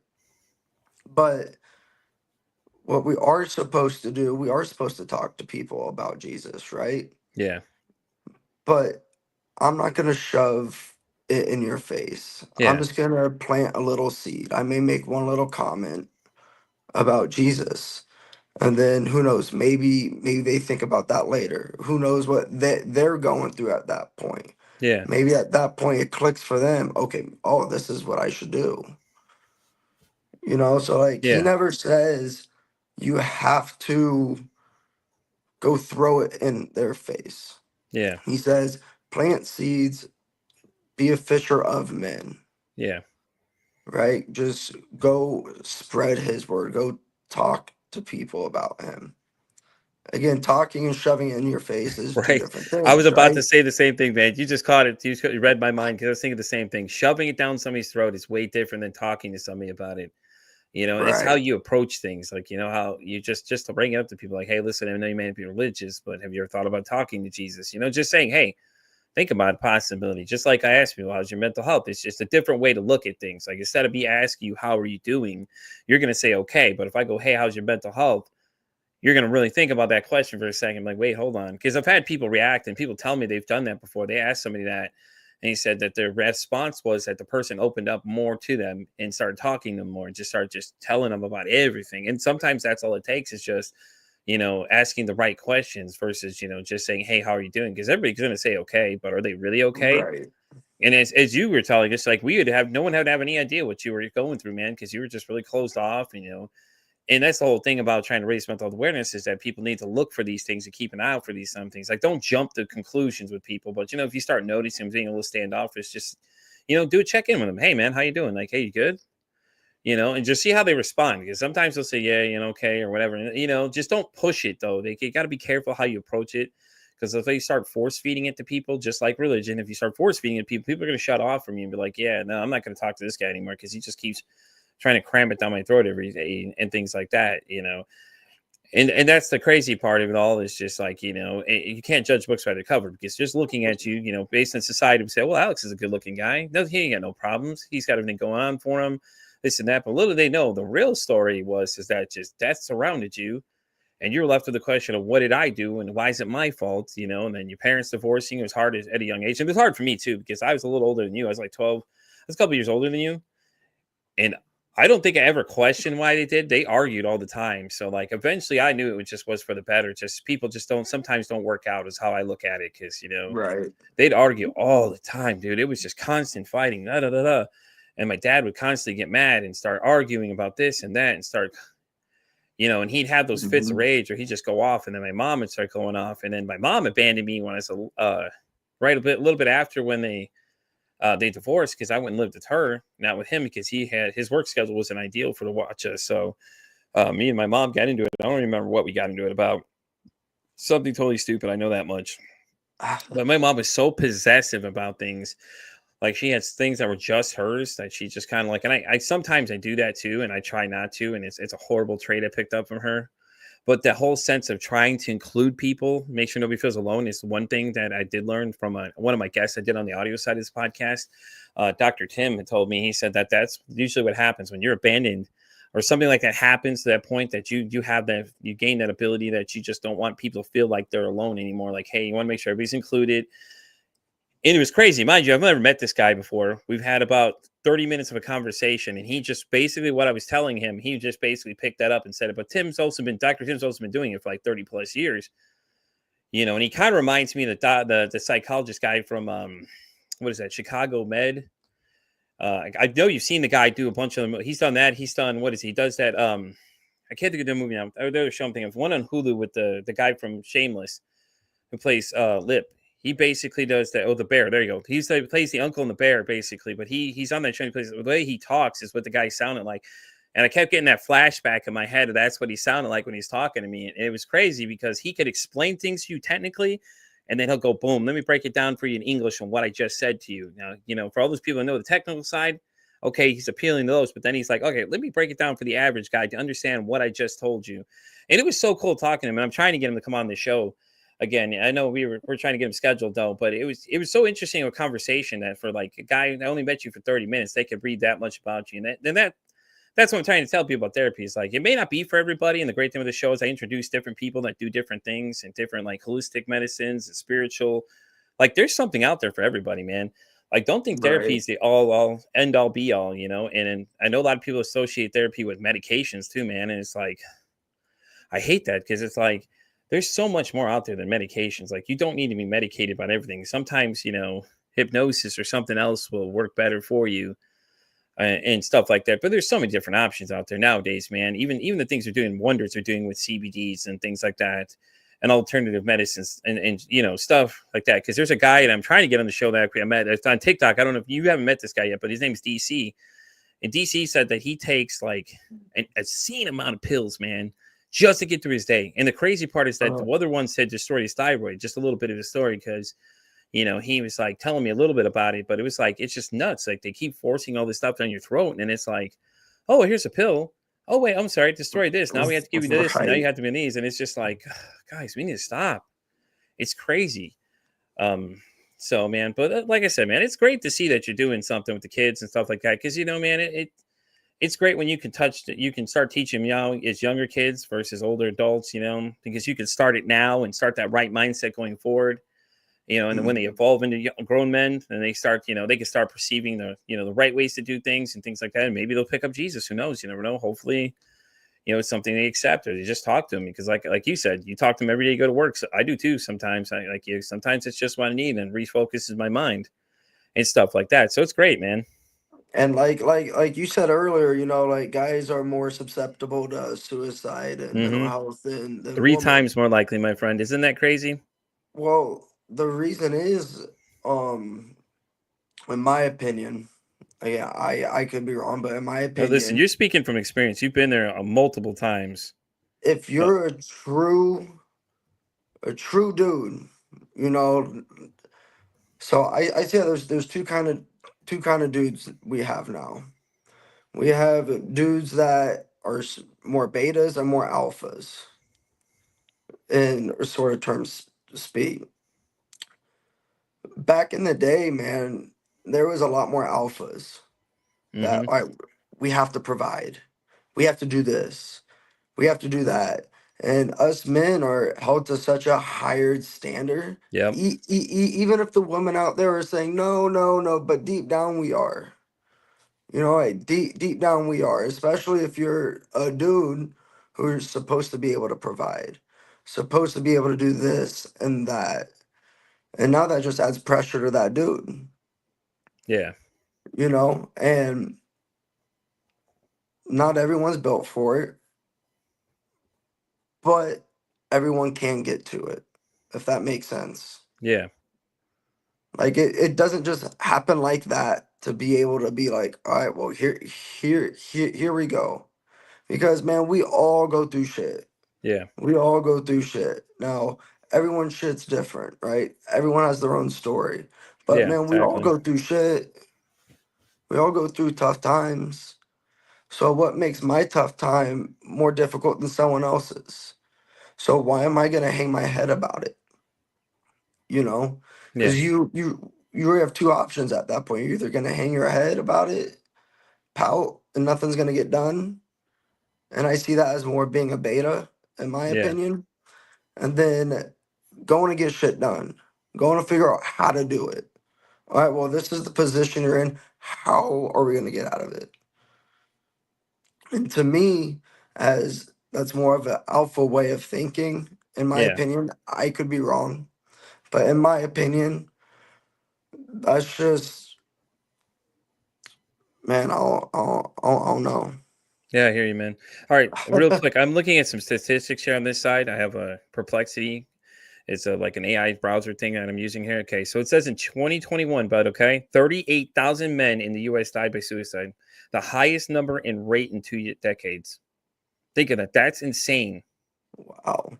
but what we are supposed to do, we are supposed to talk to people about Jesus, right? Yeah. But I'm not going to shove it in your face. I'm Yeah. just going to plant a little seed. I may make one little comment about Jesus, And then who knows? Maybe they think about that later. Who knows what they're going through at that point? Yeah. Maybe at that point it clicks for them. Okay, oh, this is what I should do. So like he Yeah. never says you have to go throw it in their face. Yeah. He says plant seeds, be a fisher of men, Yeah. right? Just go spread his word. Go talk to people about him. Again, talking and shoving it in your face is two Right. different I was things, about to right? say the same thing, man. You just caught it. You read my mind because I was thinking the same thing. Shoving it down somebody's throat is way different than talking to somebody about it. And it's how Right. you approach things. Like, how you just to bring it up to people like, hey, listen, I know you may not be religious, but have you ever thought about talking to Jesus? Just saying, hey, think about a possibility. Just like I asked people, how's your mental health? It's just a different way to look at things. Like instead of me asking you, how are you doing? You're going to say, okay. But if I go, hey, how's your mental health? You're going to really think about that question for a second. Like, wait, hold on. Because I've had people react and people tell me they've done that before. They asked somebody that and he said that their response was that the person opened up more to them and started talking to them more and just started just telling them about everything. And sometimes that's all it takes is just, asking the right questions versus, just saying, hey, how are you doing? Because everybody's going to say, okay, but are they really okay? Right. And as you were telling us, like we would have no one had to have any idea what you were going through, man, because you were just really closed off, and that's the whole thing about trying to raise mental health awareness is that people need to look for these things and keep an eye out for these some things. Like don't jump to conclusions with people, but if you start noticing them being a little standoffish, just do a check in with them. Hey man, how you doing? Like, hey, you good? And just see how they respond because sometimes they'll say yeah, okay, or whatever. And, just don't push it though. You got to be careful how you approach it because if they start force feeding it to people, just like religion, if you start force feeding it to people, people are going to shut off from you and be like, yeah, no, I'm not going to talk to this guy anymore because he just keeps trying to cram it down my throat every day and things like that. And that's the crazy part of it all is just like, you can't judge books by the cover because just looking at you, based on society, we say, well, Alex is a good looking guy. No, he ain't got no problems. He's got everything going on for him, this and that. But little they know the real story is that just death surrounded you. And you're left with the question of what did I do and why is it my fault? And then your parents divorcing. It was hard at a young age. And it was hard for me too, because I was a little older than you. I was like 12. I was a couple years older than you. And I don't think I ever questioned why they did. They argued all the time. So like eventually I knew it just was for the better. Just people just sometimes don't work out is how I look at it. Cause Right. they'd argue all the time, dude. It was just constant fighting. Da, da, da, da. And my dad would constantly get mad and start arguing about this and that and start, and he'd have those fits of Hmm. rage or he'd just go off and then my mom would start going off. And then my mom abandoned me when I was right a little bit after when they divorced because I went and lived with her, not with him because his work schedule wasn't ideal for the watch us. So me and my mom got into it. I don't remember what we got into it about. Something totally stupid. I know that much. But my mom was so possessive about things. Like she has things that were just hers that she just kind of like, and I sometimes I do that too, and I try not to, and it's a horrible trait I picked up from her. But the whole sense of trying to include people, make sure nobody feels alone, is one thing that I did learn from one of my guests I did on the audio side of this podcast. Dr. Tim had told me, he said that that's usually what happens when you're abandoned or something like that happens to that point that you gain that ability that you just don't want people to feel like they're alone anymore. Like, hey, you want to make sure everybody's included. And it was crazy. Mind you, I've never met this guy before. We've had about 30 minutes of a conversation, and he just basically what I was telling him, he just basically picked that up and said it. But Dr. Tim's also been doing it for like 30 plus years, and he kind of reminds me of the psychologist guy from what is that, Chicago Med. I know you've seen the guy do a bunch of them. He's done that. He's done what is he does that I can't think of the movie now. There's something of one on Hulu with the guy from Shameless who plays Lip. He basically does that. Oh, the bear. There you go. He plays the uncle in the bear, basically. But he's on that show. He plays the way he talks is what the guy sounded like. And I kept getting that flashback in my head of that's what he sounded like when he's talking to me. And it was crazy because he could explain things to you technically, and then he'll go, boom, let me break it down for you in English on what I just said to you. Now, for all those people that know the technical side, okay, he's appealing to those. But then he's like, okay, let me break it down for the average guy to understand what I just told you. And it was so cool talking to him. And I'm trying to get him to come on the show again. I know we're trying to get him scheduled though, but it was so interesting a conversation that for like a guy that only met you for 30 minutes, they could read that much about you. And that's what I'm trying to tell people about therapy. Is like it may not be for everybody. And the great thing with the show is I introduce different people that do different things and different like holistic medicines and spiritual. Like there's something out there for everybody, man. Like don't think therapy Right. is the all end all be all. And I know a lot of people associate therapy with medications too, man. And it's like I hate that because it's like there's so much more out there than medications. Like you don't need to be medicated about everything. Sometimes, hypnosis or something else will work better for you, and stuff like that. But there's so many different options out there nowadays, man. Even the things they're doing wonders they're doing with CBDs and things like that, and alternative medicines and stuff like that. Because there's a guy and I'm trying to get on the show that I met. It's on TikTok. I don't know if you haven't met this guy yet, but his name is DC. And DC said that he takes like an obscene amount of pills, man, just to get through his day. And the crazy part is that the other one said destroyed his thyroid. Just a little bit of his story because he was like telling me a little bit about it, but it was like, it's just nuts. Like they keep forcing all this stuff down your throat. And it's like, oh, here's a pill. Oh, wait, I'm sorry. Destroy this. Now we have to give you this. And now you Right. have to be these. And it's just like, guys, we need to stop. It's crazy. So, man, but like I said, man, it's great to see that you're doing something with the kids and stuff like that. Cause man, it's great when you can you can start teaching as younger kids versus older adults, because you can start it now and start that right mindset going forward. And then when they evolve into grown men, then they start, they can start perceiving the right ways to do things and things like that. And maybe they'll pick up Jesus. Who knows? You never know. Hopefully, it's something they accept, or they just talk to him because, like you said, you talk to them every day you go to work. So I do too. Sometimes sometimes it's just what I need and refocuses my mind and stuff like that. So it's great, man. And like you said earlier, like guys are more susceptible to suicide and mental Mm-hmm. health than 3 times women. more likely, my friend. Isn't that crazy? Well, the reason is, in my opinion, yeah, I could be wrong, but in my Now, listen, opinion, you're speaking from experience. You've been there multiple times. if Uh, you're a true dude, you know, so I say there's two kind of dudes we have now. We have dudes that are more betas and more alphas in sort of terms to speak. Back in the day, man, there was a lot more alphas that, mm-hmm. all right, we have to provide, we have to do this, we have to do that, and us men are held to such a higher standard. Yep. Even if the women out there are saying no, no, no, but deep down we are. Like deep down we are, especially if you're a dude who's supposed to be able to provide, supposed to be able to do this and that. And now that just adds pressure to that dude, Yeah. and not everyone's built for it, but everyone can get to it, if that makes sense. Yeah. Like it doesn't just happen like that to be able to be like, all right, well, here we go. Because man, we all go through shit. Yeah. We all go through shit. Now, everyone's shit's different, right? Everyone has their own story. But Yeah. man, we all Exactly. go through shit. We all go through tough times. So what makes my tough time more difficult than someone else's? So why am I gonna hang my head about it? You know? Yeah. Because you have two options at that point. You're either gonna hang your head about it, pout, and nothing's gonna get done. And I see that as more being a beta, in my Yeah. opinion. And then going to get shit done, going to figure out how to do it. All right, well, this is the position you're in. How are we going to get out of it? And to me, as that's more of an alpha way of thinking, in my Yeah. opinion. I could be wrong, but in my opinion, that's just, man, I don't know. Yeah, I hear you, man. All right, real quick, I'm looking at some statistics here on this side. I have a Perplexity. It's like an AI browser thing that I'm using here. Okay, so it says in 2021, but okay, 38,000 men in the U.S. died by suicide, the highest number in rate in 2 decades. Think of that. That's insane. Wow.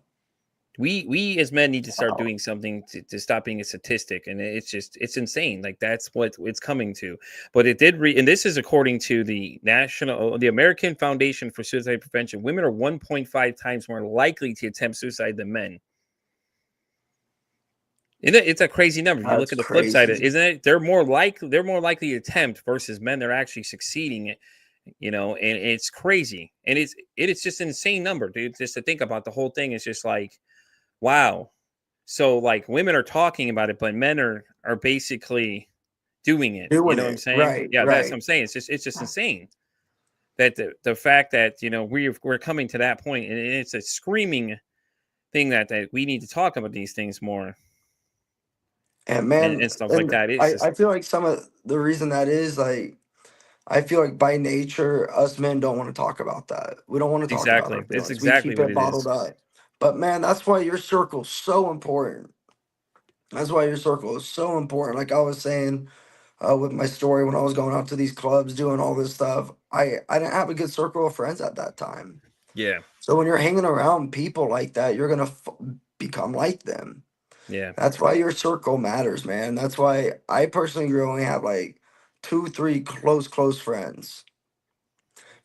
We as men need to start Wow. doing something to stop being a statistic, and it's insane. Like that's what it's coming to. But it did and this is according to the American Foundation for Suicide Prevention. Women are 1.5 times more likely to attempt suicide than men. Isn't it? It's a crazy number. If you look That's at the flip side of it, crazy. isn't it? They're more likely to attempt versus men. They're actually succeeding. And it's crazy, and it's just an insane number, dude. Just to think about the whole thing is just like, wow. So like women are talking about it, but men are basically doing it. You Doing know what I'm it. saying? Right, Yeah, that's what right. I'm saying. It's just insane. that the fact that we're coming to that point, and it's a screaming thing that we need to talk about these things more And man, and stuff like and that. It's I just feel like some of the reason that is like, I feel like by nature, us men don't want to talk about that. We don't want to talk about our exactly it's feelings. We exactly keep what it it bottled is. up. But man, that's why your circle's so important. That's why your circle is so important. Like I was saying with my story when I was going out to these clubs doing all this stuff, I didn't have a good circle of friends at that time. Yeah, So when you're hanging around people like that, you're gonna become like them. yeah, That's why your circle matters, man. That's why I personally only have like two, three close friends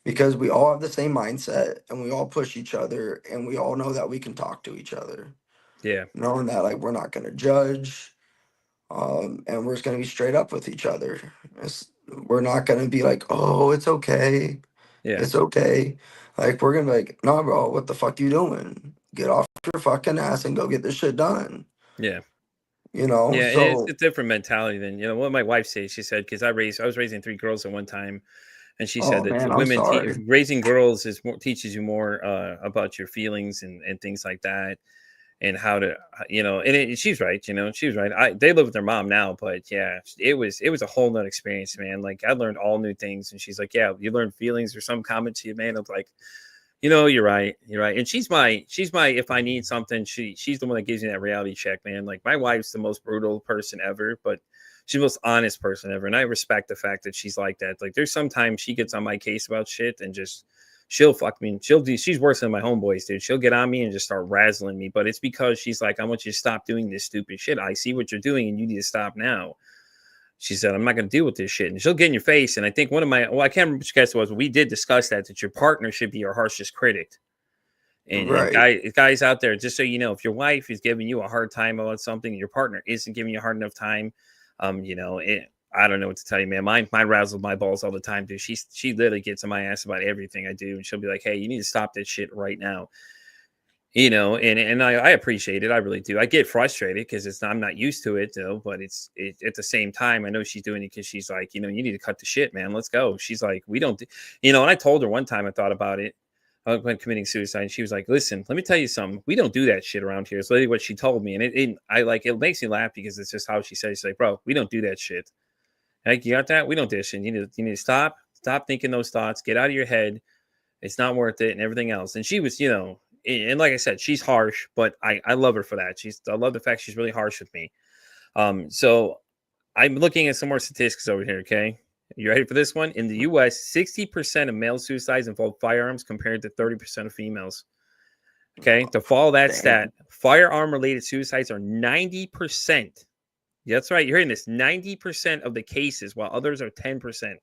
because we all have the same mindset and we all push each other and we all know that we can talk to each other, yeah, knowing that like we're not gonna judge, and we're just gonna be straight up with each other. We're not gonna be like, oh, it's okay, yeah, it's okay. Like we're gonna be like, nah, bro, what the fuck you doing? Get off your fucking ass and go get this shit done. yeah. You know, Yeah, and it's so a different mentality than what my wife says. She said because I was raising three girls at one time, and she said oh that the man, I'm women sorry. raising girls is more, teaches you more about your feelings and things like that, and how to she's right. She's right. They live with their mom now, but yeah, it was a whole nother experience, man. Like I learned all new things, and she's like, yeah, you learned feelings or some comment she made. I was like, you're right. You're right. And she's my if I need something, she's the one that gives me that reality check, man. Like my wife's the most brutal person ever, but she's the most honest person ever. And I respect the fact that she's like that. Like there's sometimes she gets on my case about shit and just she'll fuck me. She's worse than my homeboys, dude. She'll get on me and just start razzling me. But it's because she's like, I want you to stop doing this stupid shit. I see what you're doing and you need to stop now. She said, I'm not going to deal with this shit. And she'll get in your face. And I think I can't remember which guess it was, but we did discuss that your partner should be your harshest critic. And Right, guys out there, just so you know, if your wife is giving you a hard time about something, your partner isn't giving you a hard enough time, I don't know what to tell you, man. Mine razzles my balls all the time, dude. She literally gets on my ass about everything I do, and she'll be like, "Hey, you need to stop this shit right now." And I appreciate it. I really do. I get frustrated because I'm not used to it though, but at the same time, I know she's doing it because she's like, you need to cut the shit, man. Let's go. She's like, we don't, and I told her one time I thought about it when committing suicide. And she was like, listen, let me tell you something. We don't do that shit around here. It's literally what she told me. And it makes me laugh because it's just how she says, she's like, bro, we don't do that shit. Like, you got that? We don't do this shit. You need to stop thinking those thoughts, get out of your head. It's not worth it and everything else. And she was, and like I said, she's harsh, but I love her for that. I love the fact she's really harsh with me. So I'm looking at some more statistics over here. Okay. You ready for this one? In the US, 60% of male suicides involve firearms compared to 30% of females. Okay. To follow that stat, damn. firearm related suicides are 90%. Yeah, that's right. You're hearing this 90% of the cases, while others are 10%.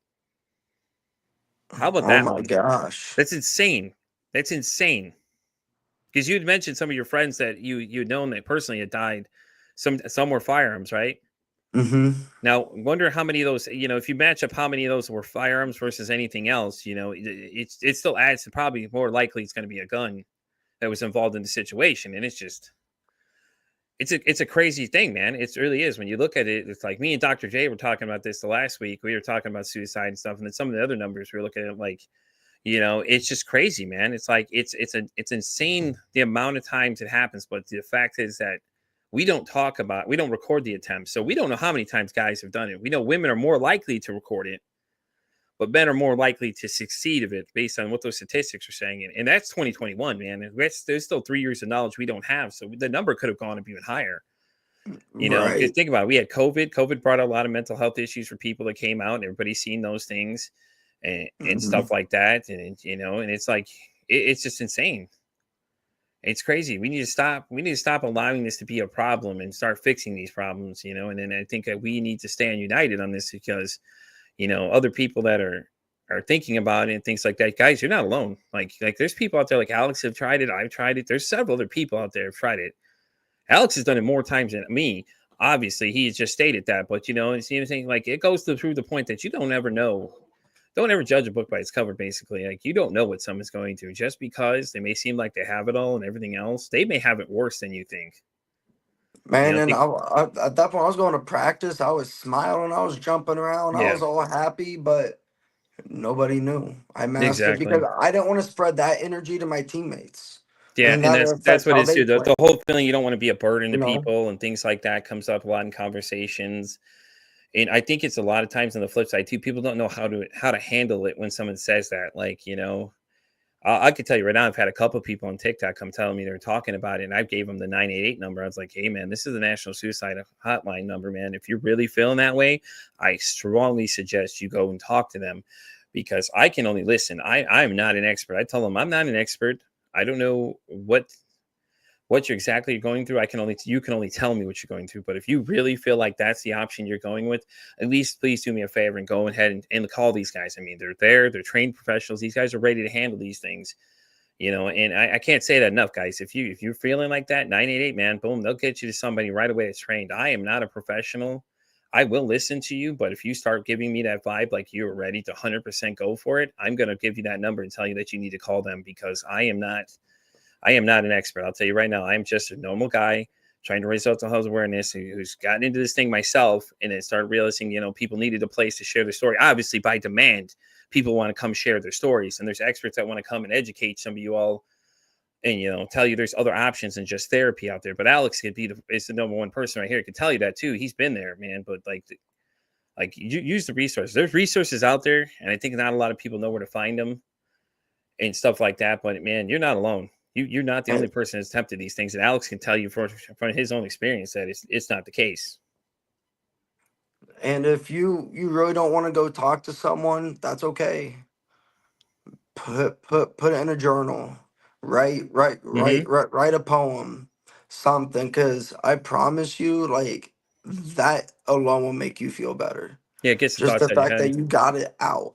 How about Oh that my one? gosh. That's insane. That's insane. Because you'd mentioned some of your friends that you'd known that personally had died. Some were firearms, right? Mm-hmm. Now, wonder how many of those, if you match up how many of those were firearms versus anything else, it still adds to probably more likely it's going to be a gun that was involved in the situation, and it's a crazy thing, man. It really is. When you look at it, it's like me and Dr. J were talking about this the last week. We were talking about suicide and stuff, and then some of the other numbers we were looking at, like it's just crazy, man. It's like it's insane the amount of times it happens, but the fact is that we don't record the attempts, so we don't know how many times guys have done it. We know women are more likely to record it, but men are more likely to succeed of it based on what those statistics are saying. And that's 2021, man. And there's still 3 years of knowledge we don't have, so the number could have gone up even higher. Because Right. think about it, we had COVID. COVID brought a lot of mental health issues for people that came out, and everybody's seen those things and Mm-hmm. stuff like that. And it's like it's just insane. It's crazy. We need to stop. We need to stop allowing this to be a problem and start fixing these problems. And then I think that we need to stand united on this because other people that are thinking about it and things like that. Guys, you're not alone. Like there's people out there like Alex have tried it. I've tried it. There's several other people out there have tried it. Alex has done it more times than me. Obviously, he has just stated that, but it's the thing. Like it goes to prove the point that you don't ever know. Don't ever judge a book by its cover. Basically, like you don't know what someone's going through just because they may seem like they have it all and everything else. They may have it worse than you think. Man, and Think, at that point, I was going to practice. I was smiling. I was jumping around. I yeah, was all happy. But Nobody knew. I masked it because Exactly. I didn't want to spread that energy to my teammates, Yeah, and and that that's affects what how it is they too. The play. whole feeling you don't want to be a burden You to know, people and things like that comes up a lot in conversations. And I think it's a lot of times on the flip side too. People don't know how to handle it when someone says that. Like, I could tell you right now, I've had a couple of people on TikTok come telling me they're talking about it, and I gave them the 988 number. I was like, "Hey, man, this is the National Suicide Hotline number, man. If you're really feeling that way, I strongly suggest you go and talk to them, because I can only listen. I'm not an expert. I tell them I'm not an expert. I don't know what you're exactly going through. You can only tell me what you're going through. But if you really feel like that's the option you're going with, at least please do me a favor and go ahead and call these guys. I mean, they're trained professionals. These guys are ready to handle these things, and I can't say that enough, guys. If you're feeling like that, 988, man, boom, they'll get you to somebody right away that's trained. I am not a professional. I will listen to you, but if you start giving me that vibe like you're ready to 100% go for it, I'm going to give you that number and tell you that you need to call them, because I am not an expert. I'll tell you right now, I am just a normal guy trying to raise mental health awareness who's gotten into this thing myself, and then started realizing, people needed a place to share their story. Obviously, by demand, people want to come share their stories, and there's experts that want to come and educate some of you all, and tell you there's other options than just therapy out there. But Alex is the number one person right here. Could tell you that too. He's been there, man. But like you use the resources. There's resources out there, and I think not a lot of people know where to find them and stuff like that. But man, you're not alone. You're not the only and person that's attempted these things, and Alex can tell you from his own experience that it's not the case. if you really don't want to go talk to someone, that's okay. Put it in a journal. Mm-hmm. Write a poem, something. Because I promise you, like that alone will make you feel better. Yeah, it gets the Just thoughts the out of your fact that head. you got it out.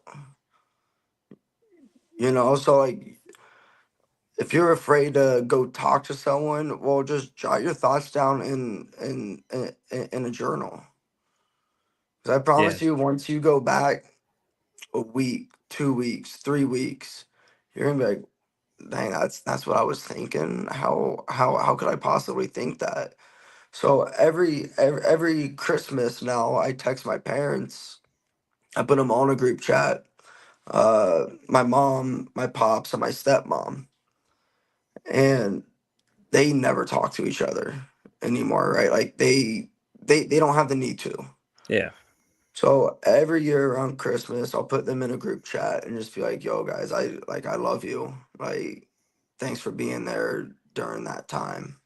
So like if you're afraid to go talk to someone, well, just jot your thoughts down in a journal. 'Cause I Yeah, promise you, once you go back a week, 2 weeks, 3 weeks, you're gonna be like, dang, that's what I was thinking. How could I possibly think that? So every Christmas now, I text my parents. I put them all in a group chat. My mom, my pops, and my stepmom, and they never talk to each other anymore, right? Like they don't have the need to. yeah, So every year around Christmas, I'll put them in a group chat and just be like, "Yo, guys, I love you. Like, thanks for being there during that time."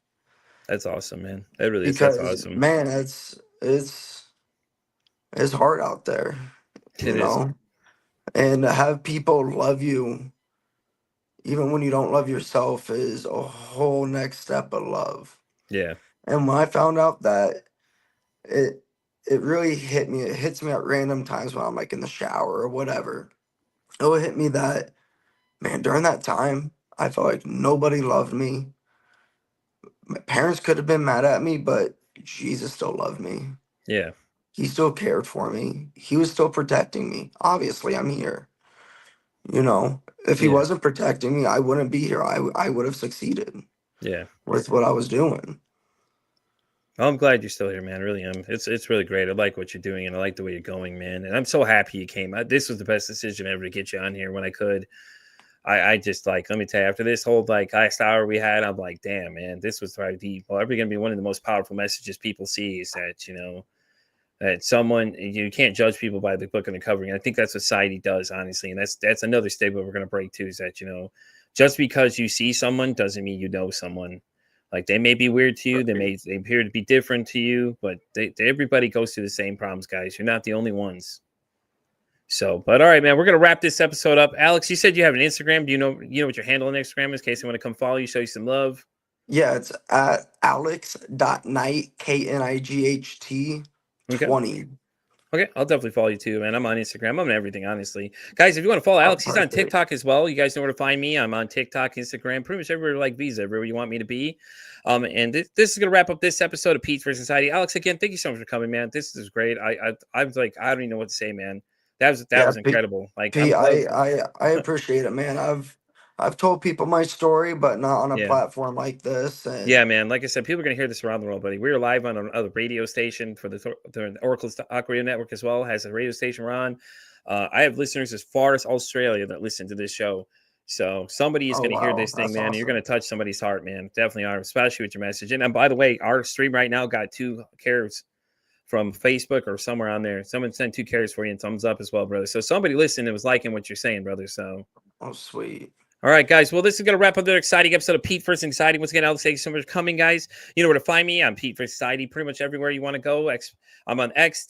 that's awesome, man. That really is. That's Because awesome. man, it's hard out there, It you is. know. And to have people love you even when you don't love yourself is a whole next step of love. Yeah, And when I found out that it it really hit me, it hits me at random times when I'm like in the shower or whatever. It will hit me that, man, during that time, I felt like nobody loved me. My parents could have been mad at me, but Jesus still loved me. yeah, He still cared for me. He was still protecting me. Obviously, I'm here. If he yeah, wasn't protecting me, I wouldn't be here. I would have succeeded yeah. with what I was doing. Well, I'm glad you're still here, man. I really am. It's really great. I like what you're doing, and I like the way you're going, man. And I'm so happy you came. This was the best decision ever to get you on here when I could. I just like, let me tell you, after this whole like last hour we had, I'm like, damn, man, this was probably going to be one of the most powerful messages people see, is that that someone, you can't judge people by the book and the covering. I think that's what society does, honestly, and that's another stigma we're going to break too. Is that just because you see someone doesn't mean you know someone. Like, they may be weird to you, they appear to be different to you, but everybody goes through the same problems, guys. You're not the only ones. So, but all right, man, we're gonna wrap this episode up. Alex, you said you have an Instagram. Do you know what your handle on Instagram is, in case they want to come follow you, show you some love? Yeah, it's at alex.knight, KNIGHT Okay. 20. Okay, I'll definitely follow you too, man. I'm on Instagram. I'm on everything, honestly. Guys, if you want to follow Oh, Alex, he's on perfect. TikTok as well. You guys know where to find me. I'm on TikTok, Instagram, pretty much everywhere like Visa, everywhere you want me to be. And this is gonna wrap up this episode of Pete's for Society. Alex, again, thank you so much for coming, man. This is great. I was like, I don't even know what to say, man. That Yeah, was incredible. Like, P, I'm love. I appreciate it, man. I've told people my story, but not on a Yeah. platform like this. Yeah, And man. Like I said, people are going to hear this around the world, buddy. We're live on another radio station for the Oracle Stock Radio Network as well. Has a radio station we're on. I have listeners as far as Australia that listen to this show. So somebody is Oh going to hear wow, this thing, that's man. And you're going awesome. to touch somebody's heart, man. Definitely are, especially with your message. And by the way, our stream right now got 2 cares from Facebook or somewhere on there. Someone sent 2 cares for you and thumbs up as well, brother. So somebody listened and was liking what you're saying, brother. So Oh sweet. all right, guys. Well, this is going to wrap up another exciting episode of Pete vs. Anxiety. Once again, Alex, thank you so much for coming, guys. You know where to find me. I'm Pete vs. Anxiety pretty much everywhere you want to go. I'm on X,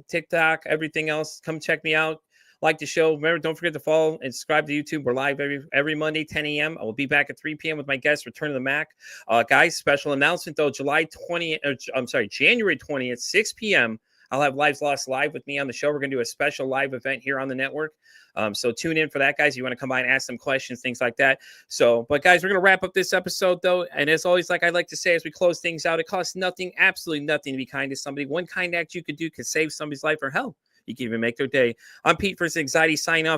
TikTok, everything else. Come check me out. Like the show. Remember, don't forget to follow and subscribe to YouTube. We're live every Monday, 10 a.m. I will be back at 3 p.m. with my guest, Return of the Mac. Guys, special announcement, though. January 20th, 6 p.m. I'll have Lives Lost live with me on the show. We're going to do a special live event here on the network. So tune in for that, guys. You want to come by and ask some questions, things like that. So, but guys, we're going to wrap up this episode, though. And as always, like I like to say, as we close things out, it costs nothing, absolutely nothing to be kind to somebody. One kind act you could do could save somebody's life or hell. You can even make their day. I'm Pete vs. Anxiety, signing off.